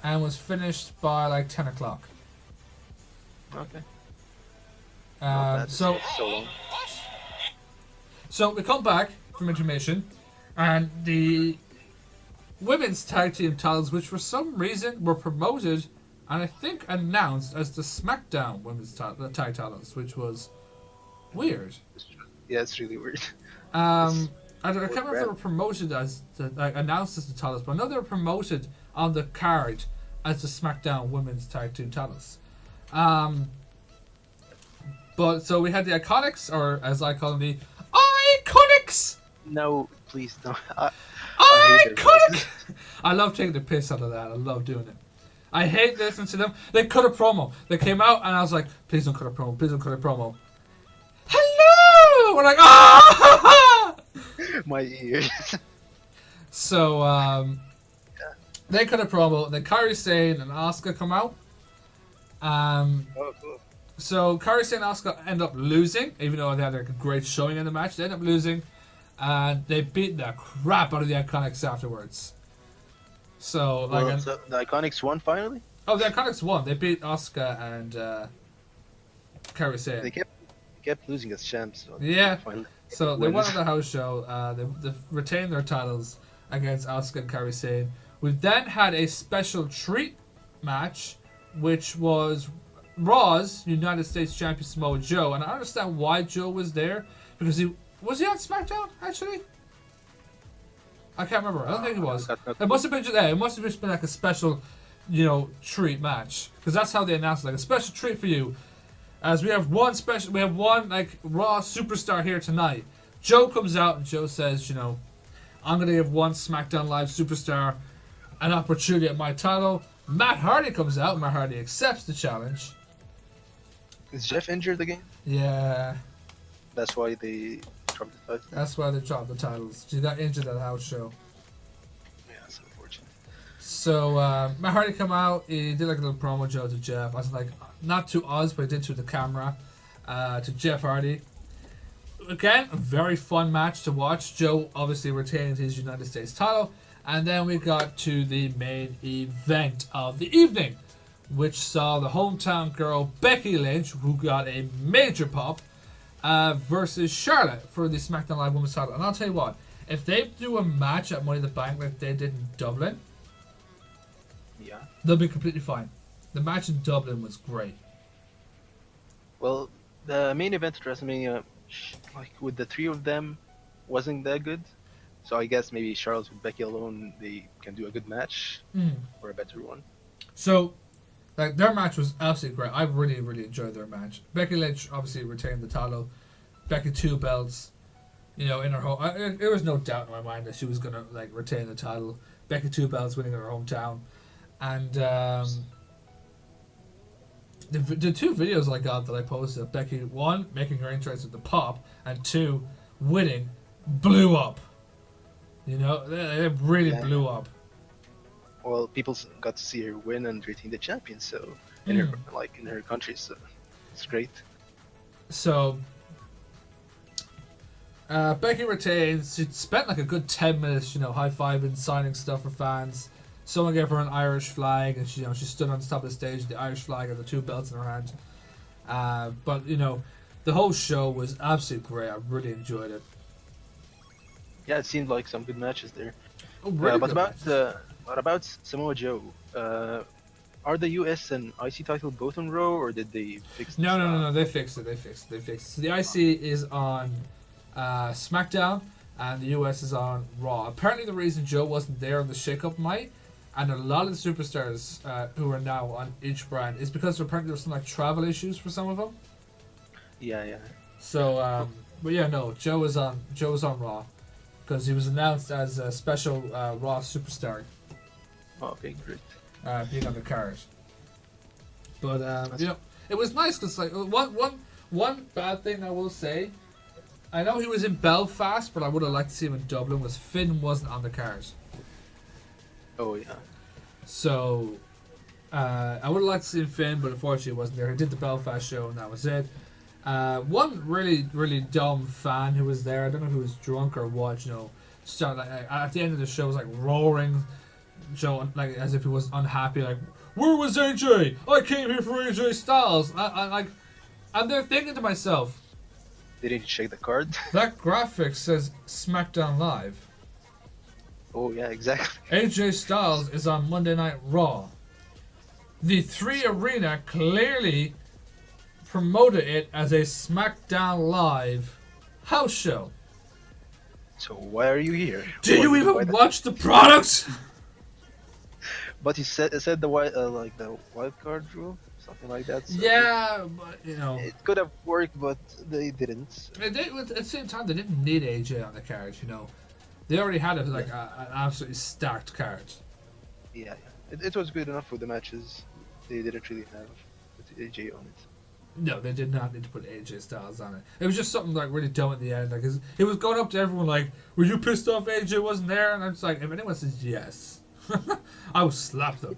and was finished by like 10 o'clock. Okay. Not bad. So So long. So we come back from intermission, and the women's tag team titles, which for some reason were promoted and I think announced as the SmackDown women's tag titles, which was weird. Yeah, it's really weird. I can't remember if they were promoted as announced as the titles, but I know they were promoted on the card as the SmackDown women's tag team titles. But so we had the Iconics, or as I call them, the Iconics. No, please don't. Iconic! I love taking the piss out of that. I love doing it. I hate listening to them. They cut a promo. They came out and I was like, please don't cut a promo. Please don't cut a promo. Hello! We're like, ah! My ears. So, they cut a promo. Then Kairi Sane and Asuka come out. Oh, cool. So Kairi Sane and Asuka end up losing, even though they had a great showing in the match. They end up losing, and they beat the crap out of the Iconics afterwards. So, Well, so the Iconics won finally? the Iconics won. They beat Asuka and Kairi Sane. They kept losing as champs. So Yeah. finally So they wins. won on the house show. They retained their titles against Asuka and Kairi Sane. We then had a special treat match, which was Raw's United States Champion Samoa Joe, and I understand why Joe was there, because he on SmackDown actually. I can't remember. I don't think he was. It must have been it must have just been like a special, treat match, because that's how they announced it, like a special treat for you. As we have one like Raw superstar here tonight. Joe comes out and Joe says, you know, I'm gonna give one SmackDown Live superstar an opportunity at my title. Matt Hardy comes out. Matt Hardy accepts the challenge. Is Jeff injured again? Yeah, That's why they dropped the title. that's why they dropped the titles. She got injured at the house show. Yeah, that's unfortunate. So Matt Hardy come out. He did like a little promo Joe to Jeff. I was like, not to us, but he did to the camera, to Jeff Hardy. Again, a very fun match to watch. Joe obviously retained his United States title. And then we got to the main event of the evening, which saw the hometown girl Becky Lynch, who got a major pop, versus Charlotte for the SmackDown Live Women's title. And I'll tell you what, if they do a match at Money in the Bank like they did in Dublin, Yeah. they'll be completely fine. The match in Dublin was great. Well, the main event at WrestleMania, like with the three of them, wasn't that good. So I guess maybe Charlotte with Becky alone, they can do a good match or a better one. So, like, their match was absolutely great. I really, really enjoyed their match. Becky Lynch obviously retained the title. Becky 2 belts. You know, in her home, there was no doubt in my mind that she was gonna like retain the title. Becky 2 belts winning in her hometown, and the two videos I got that I posted, Becky 1 making her entrance with the pop, and 2 winning, blew up. You know, they really blew up. Well, people got to see her win and retain the champion, so in her in her country, so it's great. So Becky retains. She spent like a good 10 minutes, you know, high-fiving, signing stuff for fans. Someone gave her an Irish flag, and she stood on the top of the stage with the Irish flag and the 2 belts in her hand. But you know, the whole show was absolutely great. I really enjoyed it. Yeah, it seemed like some good matches there. Oh, really But good what about Samoa Joe? Are the US and IC title both on Raw, or did they fix? No. They fixed it. They fixed it. So the IC is on SmackDown, and the US is on Raw. Apparently, the reason Joe wasn't there on the shake-up night, and a lot of the superstars who are now on each brand, is because apparently there were some like travel issues for some of them. Yeah. So, but yeah, no, Joe was on Raw because he was announced as a special Raw superstar. Oh, okay, great. Being on the card. But you know, it was nice because like one bad thing I will say, I know he was in Belfast, but I would have liked to see him in Dublin. Was Finn wasn't on the card, Oh yeah. so I would have liked to see Finn, but unfortunately he wasn't there. He did the Belfast show and that was it. One really dumb fan who was there, I don't know who was drunk or what, you know, started like at the end of the show was like roaring, Joe, like as if he was unhappy, like, where was AJ? I came here for AJ Styles. I'm there thinking to myself, They didn't shake the card. that graphic says SmackDown Live. Oh yeah, exactly. AJ Styles is on Monday Night Raw. The 3 Arena clearly promoted it as a SmackDown Live house show. So why are you here? Do you even watch the product? But he said the wild card rule, something like that. So Yeah, but you know, it could have worked, but they didn't. at the same time, they didn't need AJ on the card. You know, they already had an absolutely stacked card. Yeah. It was good enough for the matches. They didn't really have with AJ on it. No, they did not need to put AJ Styles on it. It was just something like really dumb at the end. Like, it was going up to everyone like, "Were you pissed off AJ wasn't there?" And I'm just like, if anyone says yes, I will slap them.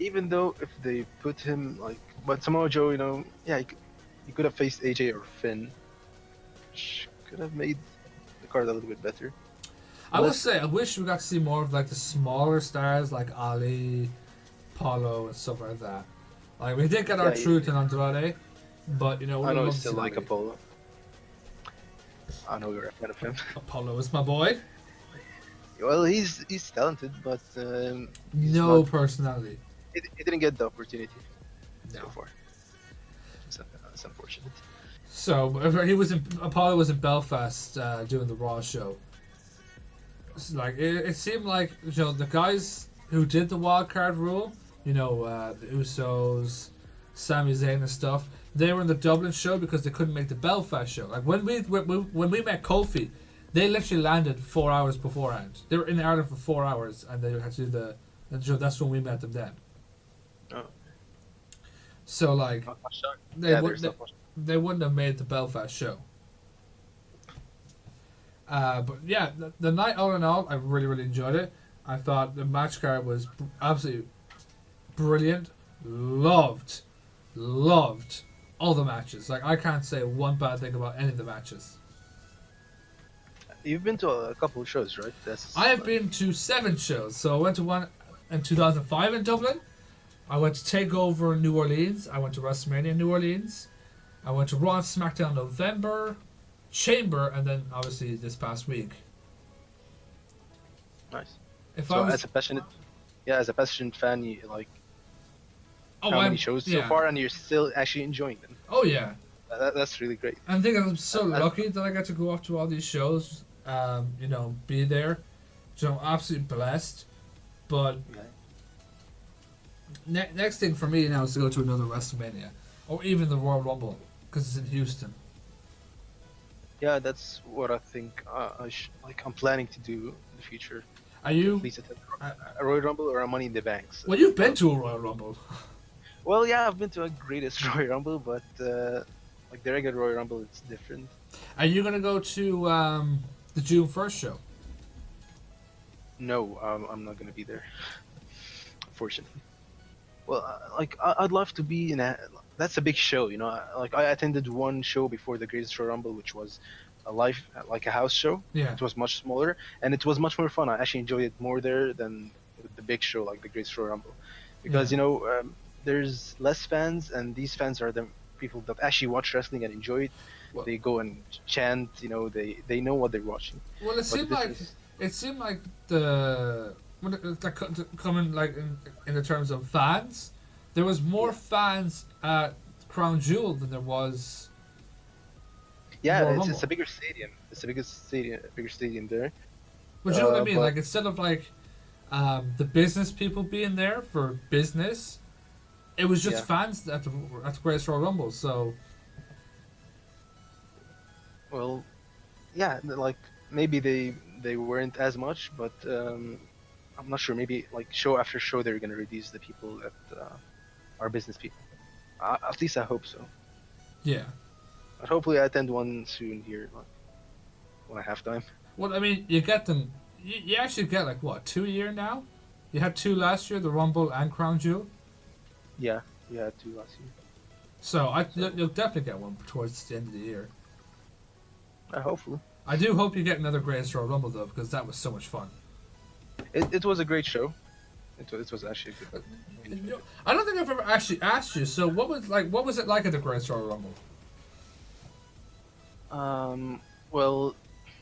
Even though if they put him but Samoa Joe, you know, yeah, he could have faced AJ or Finn, which could have made the card a little bit better. I will say, I wish we got to see more of like the smaller stars like Ali, Paulo, and stuff like that. Like we did get our Truth and Andrade, but you know, I know we you still like Apollo. I know you're a fan of him. Apollo is my boy. Well, he's talented, but No personality. he didn't get the opportunity so No. far. It's unfortunate. So Apollo was in Belfast doing the Raw show. It's like it seemed like, you know, the guys who did the wild card rule, you know, the Usos, Sami Zayn and stuff, they were in the Dublin show because they couldn't make the Belfast show. Like when we met Kofi, they literally landed 4 hours beforehand. They were in Ireland for 4 hours, and they had to do the show. That's when we met them then. Oh. So like, they wouldn't have made the Belfast show. But yeah, the night all in all, I really, really enjoyed it. I thought the match card was absolutely brilliant. Loved all the matches. Like, I can't say one bad thing about any of the matches. You've been to a couple of shows, right? I have been to 7 shows. So I went to one in 2005 in Dublin. I went to TakeOver in New Orleans. I went to WrestleMania in New Orleans. I went to Raw and SmackDown in November, Chamber, and then obviously this past week. Nice. If So I was, as a passionate fan, you like oh, how many I'm- shows yeah. so far, and you're still actually enjoying them. Oh yeah. That's really great. I think I'm so I- lucky that I got to go up to all these shows. Be there. So I'm absolutely blessed. But next thing for me now is to go to another WrestleMania, or even the Royal Rumble, because it's in Houston. Yeah, that's what I think I'm planning to do in the future. Are you? At least attend a Royal Rumble or a Money in the Bank. So. Well, you've been to a Royal Rumble. Well, yeah, I've been to a greatest Royal Rumble, but like the regular Royal Rumble, it's different. Are you gonna go to the June 1st show? No, I'm not gonna be there. Unfortunately. Well, I'd love to be in a. That's a big show, you know. I attended one show before the Greatest Royal Rumble, which was like a house show. Yeah. It was much smaller, and it was much more fun. I actually enjoyed it more there than with the big show like the Greatest Royal Rumble, because there's less fans, and these fans are the people that actually watch wrestling and enjoy it. Well- They go and chant, they know what they're watching. Well, it seemed like coming like in the terms of fans, there was more fans at Crown Jewel than there was. Yeah, Royal it's Rumble. just a bigger stadium. It's the bigger stadium there. But you know what I mean? but- Like instead of like the business people being there for business, it was just Yeah. fans at the Greatest Royal Rumble. So Well, yeah, like maybe they weren't as much, but I'm not sure. Maybe like show after show they're gonna reduce the people that are business people. At least I hope so. yeah. But hopefully I attend one soon here, like, when I have time. Well, I mean, you get them. You actually get like what 2 a year now? You had 2 last year, the Rumble and Crown Jewel. Yeah, we had two last year. So you'll definitely get one towards the end of the year. Hopefully. I do hope you get another Greatest Royal Rumble though, because that was so much fun. It was a great show. It was actually a good. I don't think I've ever actually asked you. So what was it like at the Greatest Royal Rumble? Well,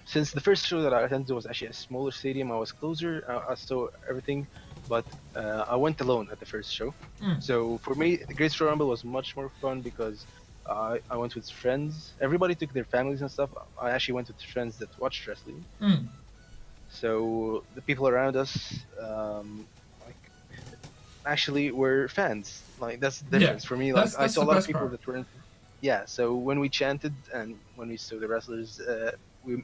since the first show that I attended was actually a smaller stadium, I was closer. I saw everything, but I went alone at the first show. Mm. So for me, the Great Royal Rumble was much more fun because I went with friends. Everybody took their families and stuff. I actually went with friends that watched wrestling. Mm. So the people around us, actually were fans. Like that's the difference for me. Like that's I saw a the lot of best people part. that were. Yeah. So when we chanted and when we saw the wrestlers, we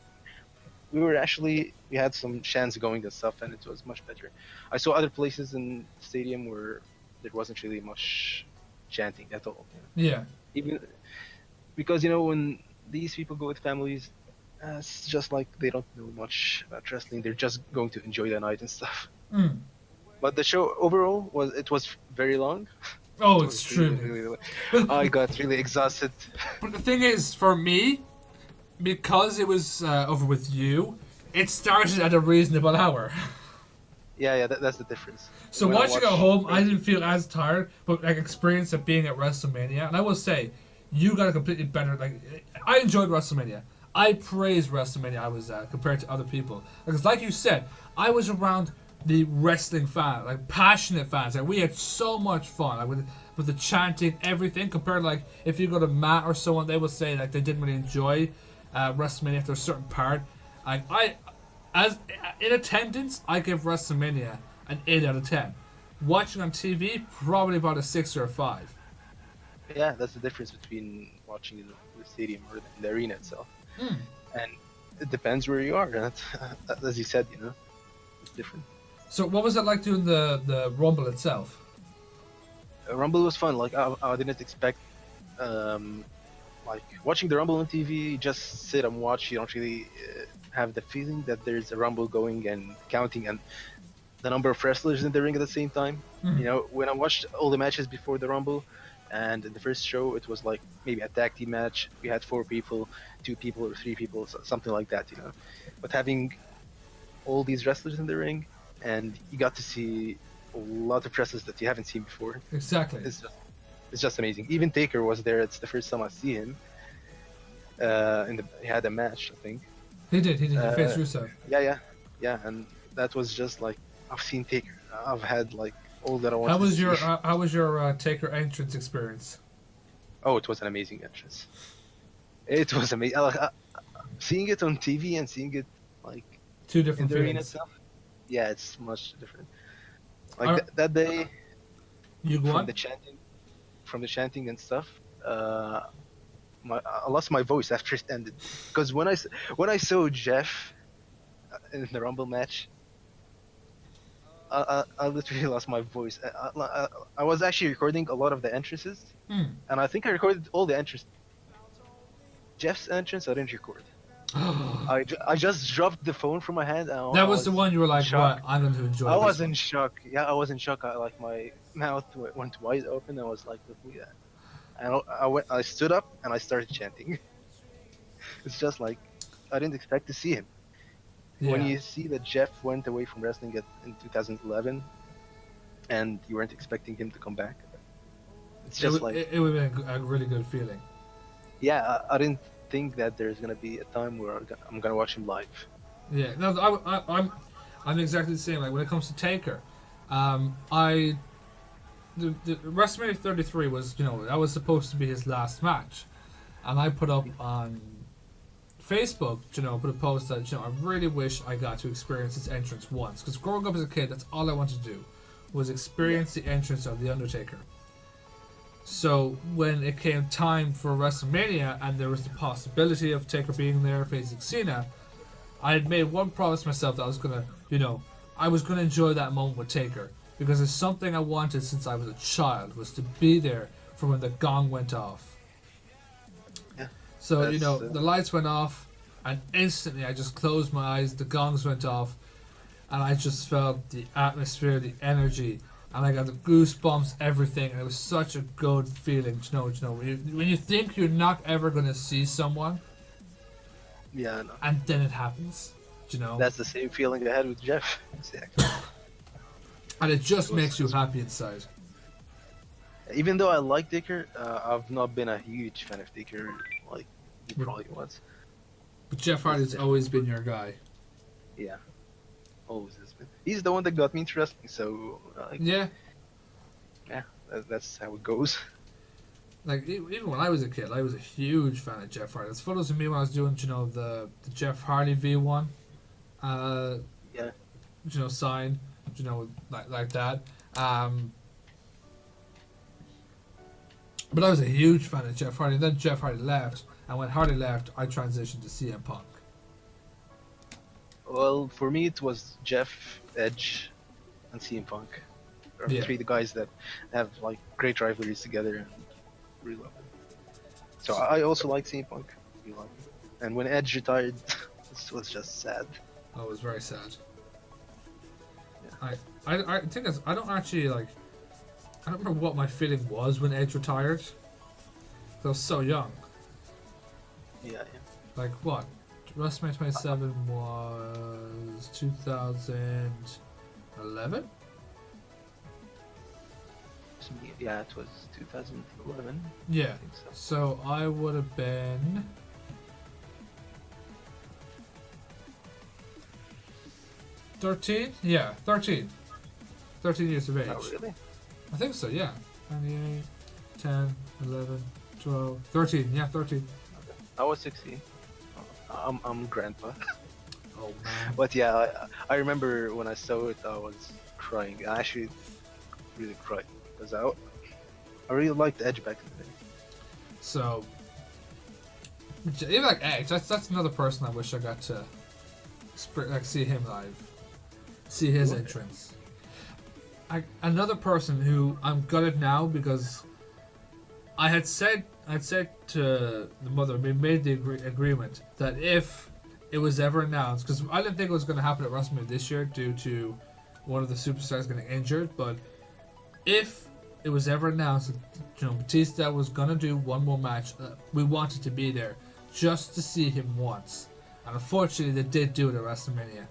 had some chants going and stuff, and it was much better. I saw other places in the stadium where there wasn't really much chanting at all. Yeah. Even because when these people go with families, it's just like they don't know much about wrestling. They're just going to enjoy the night and stuff. Mm. But the show overall was very long. Oh, It it's was true. really I got really exhausted. But the thing is, for me, because it was over with you, it started at a reasonable hour. Yeah, that's the difference. So When I watching at watch- home, I didn't feel as tired, but like experience of being at WrestleMania, and I will say, you got a completely better. Like, I enjoyed WrestleMania. I praise WrestleMania. I was compared to other people because, like you said, I was around the wrestling fans, like passionate fans. Like we had so much fun, like with the chanting, everything. Compared to like if you go to Matt or someone, they will say like they didn't really enjoy WrestleMania after a certain part. Like as in attendance, I give WrestleMania an 8 out of 10. Watching on TV, probably about a 6 or a 5. Yeah, that's the difference between watching in the stadium or in the arena itself. Hmm. And it depends where you are. And as you said, it's different. So what was it like doing the Rumble itself? Rumble was fun. Like I didn't expect, like watching the Rumble on TV. You just sit and watch. You don't really have the feeling that there's a Rumble going and counting and the number of wrestlers in the ring at the same time. Mhm. When I watched all the matches before the Rumble, and in the first show it was like maybe a tag team match. We had 4 people, 2 people, or 3 people, something like that. But having all these wrestlers in the ring, and you got to see a lot of wrestlers that you haven't seen before. Exactly. It's just amazing. Even Taker was there. It's the first time I see him. He had a match, I think. He did. He faced Rusev. Yeah, and that was just like I've seen Taker. I've had like all that I wanted. How was your Taker entrance experience? Oh, it was an amazing entrance. It was amazing. Seeing it on TV and seeing it like Two in different the arena feelings. itself. Yeah, it's much different. Like Are- that day You go from on. the chanting and stuff. I lost my voice after it ended because when I saw Jeff in the Rumble match, I literally lost my voice. I was actually recording a lot of the entrances, Hmm. and I think I recorded all the entrances. Jeff's entrance I didn't record. I just dropped the phone from my hand. And That was the one you were like, shocked. right, I'm going to enjoy I this was one. in shock. Yeah, I was in shock. Like my mouth went wide open. I was like, looking at that. And I stood up and I started chanting. It's just like I didn't expect to see him. When Yeah. you see that Jeff went away from wrestling in 2011, and you weren't expecting him to come back, it's just it would have been a really good feeling. yeah, I didn't think that there's gonna be a time where I'm gonna watch him live. Yeah, no, I'm exactly the same. Like when it comes to Taker, the WrestleMania 33 was that was supposed to be his last match, and I put up on Facebook, put a post that I really wish I got to experience his entrance once because growing up as a kid, that's all I wanted to do was experience the entrance of the Undertaker. So when it came time for WrestleMania and there was the possibility of Taker being there facing Cena, I had made one promise to myself that I was gonna, I was gonna enjoy that moment with Taker because it's something I wanted since I was a child was to be there for when the gong went off. Yeah. So That's, the lights went off, and instantly I just closed my eyes. The gongs went off, and I just felt the atmosphere, the energy. And I got the goosebumps, everything, and it was such a good feeling. When you think you're not ever going to see someone, Yeah, no. and then it happens, That's the same feeling I had with Jeff. Exactly. and it just It was- makes you happy inside. Even though I like Taker, I've not been a huge fan of Taker like he probably was. But Jeff Hardy's always been your guy. Yeah, always has been. He's the one that got me into wrestling, so Yeah, that's how it goes. like even when I was a kid, I was a huge fan of Jeff Hardy. There's photos of me when I was doing, the Jeff Hardy V1, Yeah. sign, like that. But I was a huge fan of Jeff Hardy. Then Jeff Hardy left, and when Hardy left, I transitioned to CM Punk. Well, for me it was Jeff, Edge, and CM Punk. Are Yeah. three the guys that have like great rivalries together and really love them. So I also like CM Punk. Really like him. And when Edge retired, this was just sad. That was very sad. I think I don't actually I don't remember what my feeling was when Edge retired. I was so young. Yeah. Like what? WrestleMania 27 was 2011. Yeah, it was 2011. Yeah. I think so. So I would have been 13. Yeah, 13. 13 years of age. Oh, really? I think so. Yeah. 98, 10, 11, 12, 13. Yeah, 13. I was 16. I'm grandpa. Oh man. But yeah, I remember when I saw it, I was crying. I actually really cried because I really liked Edge back in the day. So, even like Edge, that's another person I wish I got to see him live, see his entrance. Another person who I'm gutted now because I'd said to the mother, we made the agreement that if it was ever announced, because I didn't think it was going to happen at WrestleMania this year due to one of the superstars getting injured, but if it was ever announced that Batista was going to do one more match, we wanted to be there just to see him once. And unfortunately, they did do it at WrestleMania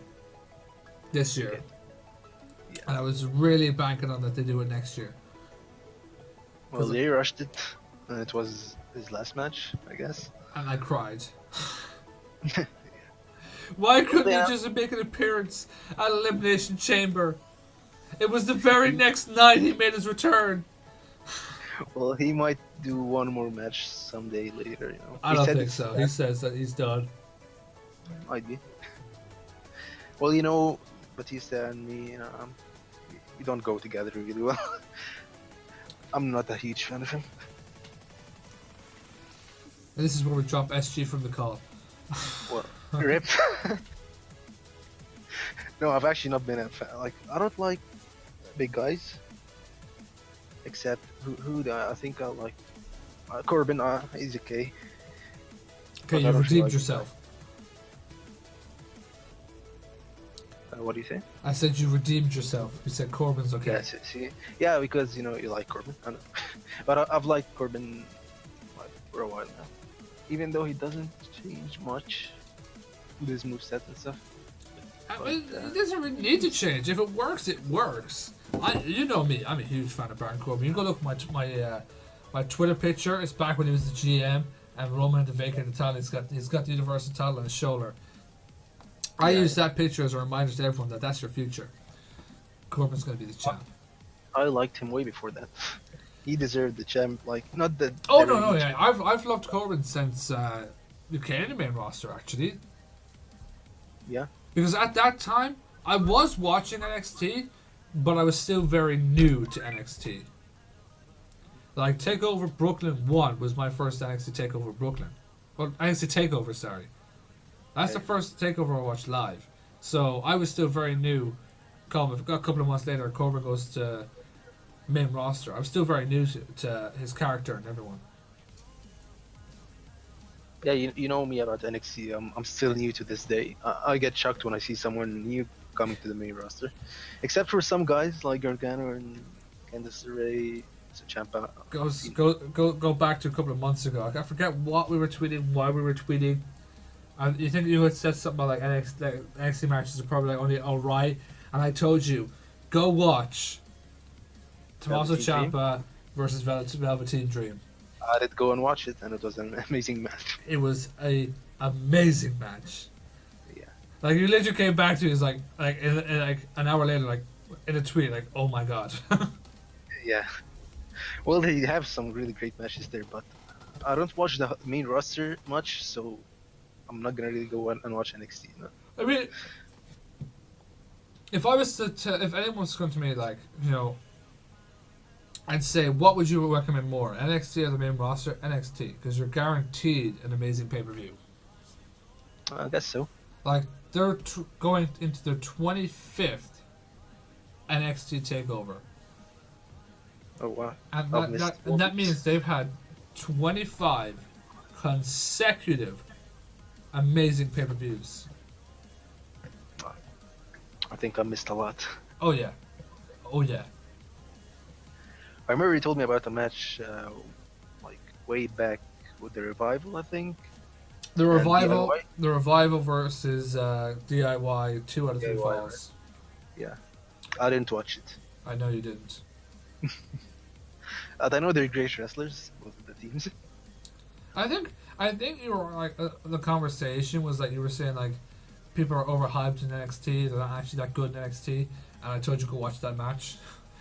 this year. Yeah. And I was really banking on that they do it next year. Well, they rushed it, and it was his last match, I guess. And I cried. Why couldn't Yeah. he just make an appearance at Elimination Chamber? It was the very next night he made his return. Well, he might do one more match someday later, you know. I He don't said think it's- so. He says that he's done. Might be. Well, you know, Batista and me, you know, we don't go together really well. I'm not a huge fan of him. And this is where we drop SG from the call. Well, rip. No, I've actually not been a fan. Like, I don't like big guys. Except who I think I like. Corbin, he's okay. Okay, I you don't redeemed like yourself. What do you say? I said you redeemed yourself. You said Corbin's okay. Yeah, see, yeah, because you know you like Corbin. I know. But I've liked Corbin like, for a while now, even though he doesn't change much with his moveset and stuff. I mean, it doesn't really need to change. If it works, it works. You know me. I'm a huge fan of Baron Corbin. You go look at my Twitter picture. It's back when he was the GM and Roman had to vacate the title. He's got the Universal title on his shoulder. I Yeah. use that picture as a reminder to everyone that that's your future. Corbin's going to be the champ. I liked him way before that. He deserved the champ, like not the. Oh the no, really- yeah, I've loved Corbin since he came in the main roster actually. Yeah. Because at that time I was watching NXT, but I was still very new to NXT. Like Takeover Brooklyn 1 was my first NXT Takeover Brooklyn. Well, NXT Takeover, sorry. That's the first Takeover I watched live. So I was still very new. A couple of months later, Corbin goes to main roster. I was still very new to his character and everyone. Yeah, you know me about NXT. I'm still new to this day. I get shocked when I see someone new coming to the main roster, except for some guys like Gargano and Candice LeRae, Ciampa. Go back to a couple of months ago. I forget what we were tweeting, why we were tweeting. You think you had said something about like NXT matches are probably like only alright, and I told you, go watch Tommaso Velveteen Dream? Ciampa versus Velveteen Dream. I did go and watch it, and it was an amazing match. It was a amazing match. Yeah. Like you literally came back to it, like in like an hour later, like in a tweet, like oh my god. Yeah. Well, they have some really great matches there, but I don't watch the main roster much, so I'm not gonna really go and watch NXT. No. I mean, if I was if anyone was come to me like, you know, I'd say, what would you recommend more, NXT or the main roster? NXT, because you're guaranteed an amazing pay-per-view. I guess so. Like, they're going into their 25th NXT takeover. Oh wow. And I've missed that one. means they've had 25 consecutive amazing pay-per-views. I think I missed a lot. Oh yeah. Oh yeah. I remember you told me about a match, like way back with the Revival, I think. The Revival, DIY? the Revival versus DIY, 2 out of 3 DIY, falls. Yeah. I didn't watch it. I know you didn't. I know they're great wrestlers, both of the teams. I think you were like the conversation was like you were saying like people are overhyped in NXT. They're not actually that good in NXT, and I told you go watch that match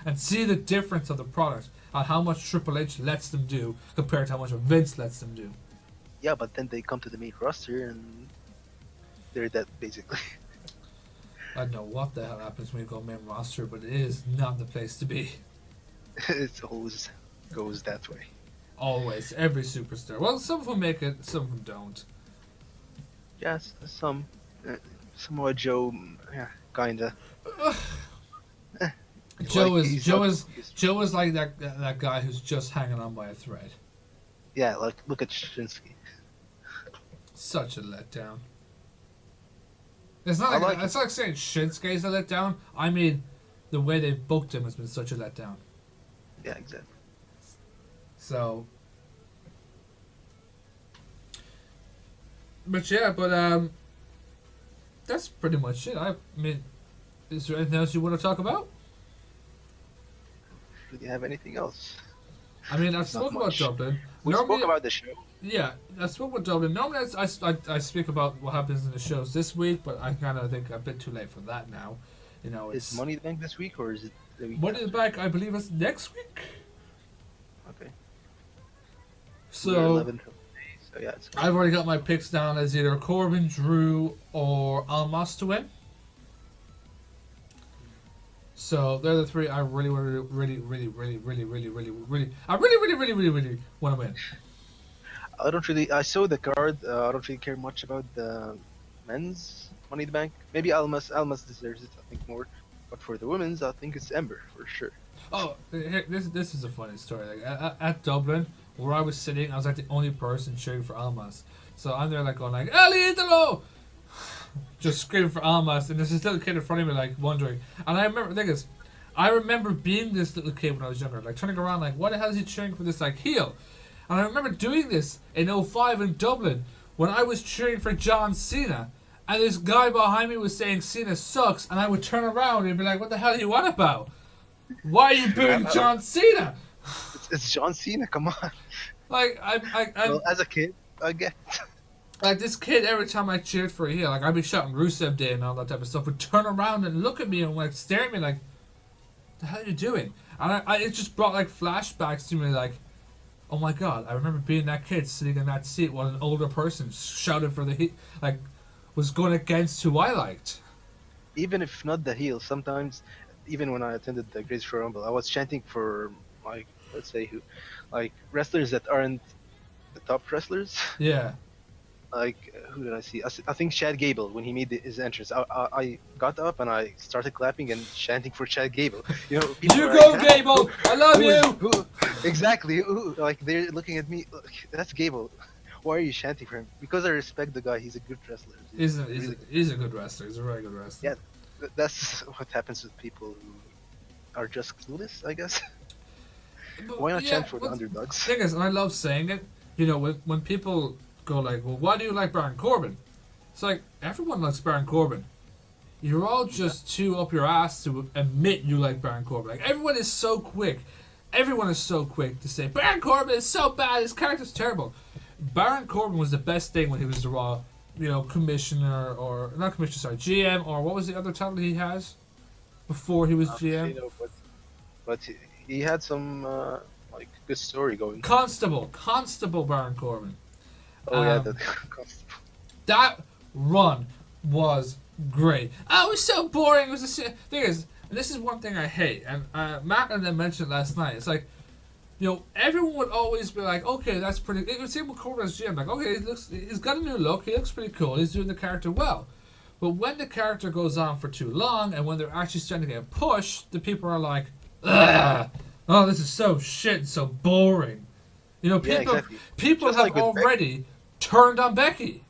and see the difference of the product and how much Triple H lets them do compared to how much Vince lets them do. Yeah, but then they come to the main roster and they're dead, basically. I don't know what the hell happens when you go main roster, but it is not the place to be. It's always goes that way. Always, every superstar. Well, some of them make it, some of them don't. Yes, some. Samoa Joe, yeah, kinda. Joe Like, is he's Joe not- is Joe is like that guy who's just hanging on by a thread. Yeah, like look at Shinsuke. Such a letdown. It's not I like, like it's not like saying Shinsuke's a letdown. I mean, the way they've booked him has been such a letdown. Yeah, exactly. So, but that's pretty much it. I mean, is there anything else you want to talk about? Do you have anything else? I mean, I've spoken about much. Dublin. We Normally- spoke about the show. Yeah, I spoke about Dublin. Normally, I speak about what happens in the shows this week, but I kind of think a bit too late for that now. You know, it's Is Money in the Bank this week or is it the week? Money in the Bank. I believe it's next week. Okay. So 11th of May, so yeah, it's I've already got my picks down as either Corbin, Drew, or Almas to win. So they're the three I really want to win. I don't really. I saw the card. I don't really care much about the men's Money in the Bank. Maybe Almas deserves it. I think more. But for the women's, I think it's Ember for sure. Oh, here, this is a funny story. Like at Dublin, where I was sitting, I was like the only person cheering for Almas. So I'm there like going like El Idolo, just screaming for Almas, and there's this little kid in front of me like wondering. And I remember, the thing is, I remember being this little kid when I was younger, like turning around like, what the hell is he cheering for this like heel? And I remember doing this in 05 in Dublin when I was cheering for John Cena. And this guy behind me was saying Cena sucks, and I would turn around and be like, what the hell are you on about? Why are you booing John Cena? It's John Cena. Come on. Like, I'm Well, as a kid, I get. like this kid, every time I cheered for a heel, like I'd be shouting Rusev Day and all that type of stuff, would turn around and look at me and like stare at me like, the hell are you doing? And it just brought like flashbacks to me like, oh my god, I remember being that kid sitting in that seat while an older person shouted for the like, was going against who I liked. Even if not the heel, sometimes, even when I attended the Greatest Royal Rumble, I was chanting for, like, let's say like wrestlers that aren't the top wrestlers. Yeah. Like, who did I see? I think Chad Gable, when he made his entrance. I got up and I started clapping and chanting for Chad Gable. You know, people You were go, like, Gable! I love Who is- you! who- exactly. Like, they're looking at me. Look, that's Gable. Why are you chanting for him? Because I respect the guy. He's a good wrestler. He's really- a good wrestler. He's a very good wrestler. Yeah. That's what happens with people who are just clueless, I guess. But, Why not yeah, chant for the well, underdogs? Thing is, and I love saying it, you know, when people go like, well, why do you like Baron Corbin? It's like, everyone likes Baron Corbin. You're all just too up your ass to admit you like Baron Corbin. Like, everyone is so quick to say, Baron Corbin is so bad, his character's terrible. Baron Corbin was the best thing when he was the Raw, you know, commissioner, or, not commissioner, sorry, GM, or what was the other title he has? Before he was GM? You know, but he had some, like, good story going. Constable Baron Corbin. Oh, yeah, um, the That run was great. Oh, it was so boring. It was thing is, and this is one thing I hate, and Matt and I mentioned last night. It's like, you know, everyone would always be like, okay, that's pretty. It would seem with Corbin as GM, like, okay, he's got a new look. He looks pretty cool. He's doing the character well. But when the character goes on for too long, and when they're actually starting to get pushed, the people are like, ugh, oh, this is so shit and so boring. You know, Yeah, people exactly. people Just have like with already turned on Becky.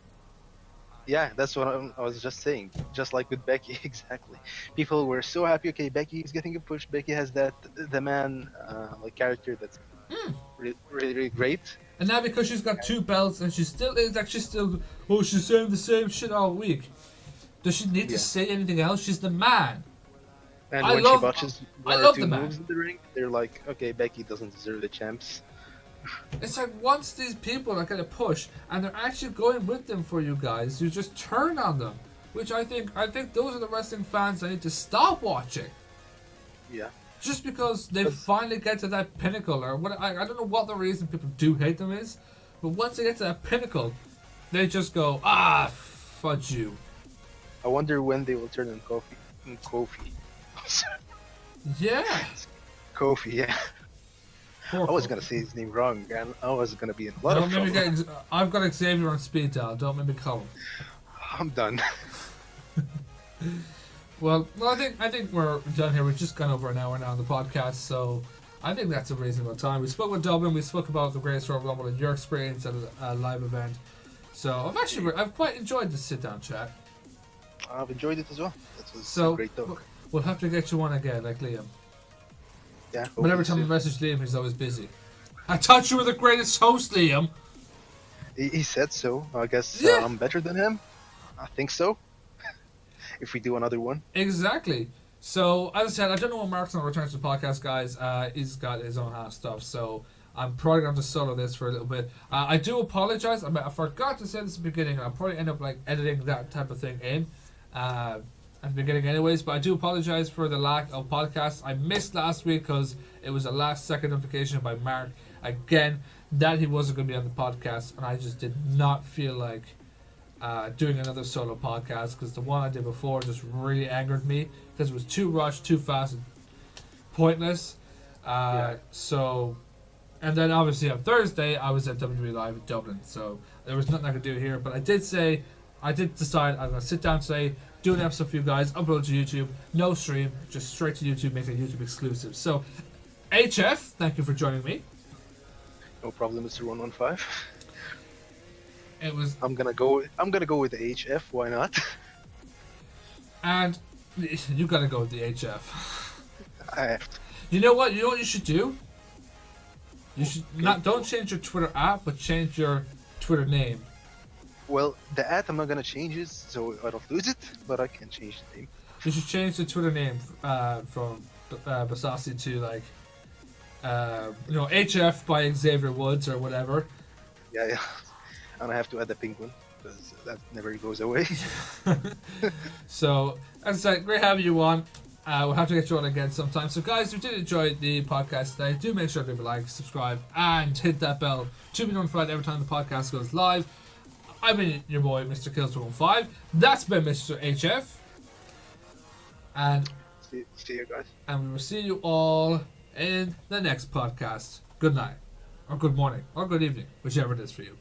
Yeah, that's what I was just saying. Just like with Becky, exactly. People were so happy. Okay, Becky is getting a push. Becky has the man like character that's really great. And now because she's got 2 belts and she's still oh, she's saying the same shit all week. Does she need to Yeah. say anything else? She's the man. And I when love- she watches I one love or two the man. moves in the ring, they're like, okay, Becky doesn't deserve the champs. It's like once these people are gonna push and they're actually going with them for you guys, you just turn on them. Which I think those are the wrestling fans that need to stop watching. Yeah. Just because they But- finally get to that pinnacle, or what I don't know what the reason people do hate them is, but once they get to that pinnacle, they just go, fudge you. I wonder when they will turn on Kofi. Yeah. Kofi, yeah. I was gonna say his name wrong, and I was gonna be in a lot Don't of make me trouble. get. I've got Xavier on speed dial. Don't make me call him. I'm done. Well, I think we're done here. We've just gone over an hour now on the podcast, so I think that's a reasonable time. We spoke with Dublin. We spoke about the Greatest Royal Rumble and your experience at a live event. So I've quite enjoyed this sit down chat. I've enjoyed it as well. That was So a great talk. we'll have to get you one again, like Liam. Yeah. But every time I message Liam, he's always busy. I thought you were the greatest host, Liam. He said so. I guess Yeah. I'm better than him. I think so. If we do another one. Exactly. So, as I said, I don't know when Mark's going to return to the podcast, guys. He's got his own half stuff, so I'm probably going to solo this for a little bit. I do apologize. I forgot to say this at the beginning. I'll probably end up editing that type of thing in at the beginning anyways, but I do apologize for the lack of podcasts. I missed last week because it was a last-second notification by Mark, again, that he wasn't going to be on the podcast, and I just did not feel like doing another solo podcast because the one I did before just really angered me because it was too rushed, too fast, and pointless. So, and then obviously on Thursday I was at WWE Live in Dublin, so there was nothing I could do here. But I did decide I'm gonna sit down today, do an episode for you guys, upload to YouTube, no stream, just straight to YouTube, make it YouTube exclusive. So, HF, thank you for joining me. No problem, Mr. 115. It was, I'm gonna go with the HF. Why not? and you gotta go with the HF. I have to. You know what? You know what you should do? You should don't change your Twitter app, but change your Twitter name. Well, the ad I'm not gonna change it, so I don't lose it. But I can change the name. You should change the Twitter name from Basasi to HF by Xavier Woods or whatever. Yeah. And I have to add the pink one because that never goes away. So, as I said, great having you on. We'll have to get you on again sometime. So, guys, if you did enjoy the podcast today, do make sure to leave a like, subscribe, and hit that bell to be notified every time the podcast goes live. I've been your boy, Mr. Kills215. That's been Mr. HF. And See you guys. we will see you all in the next podcast. Good night, or good morning, or good evening, whichever it is for you.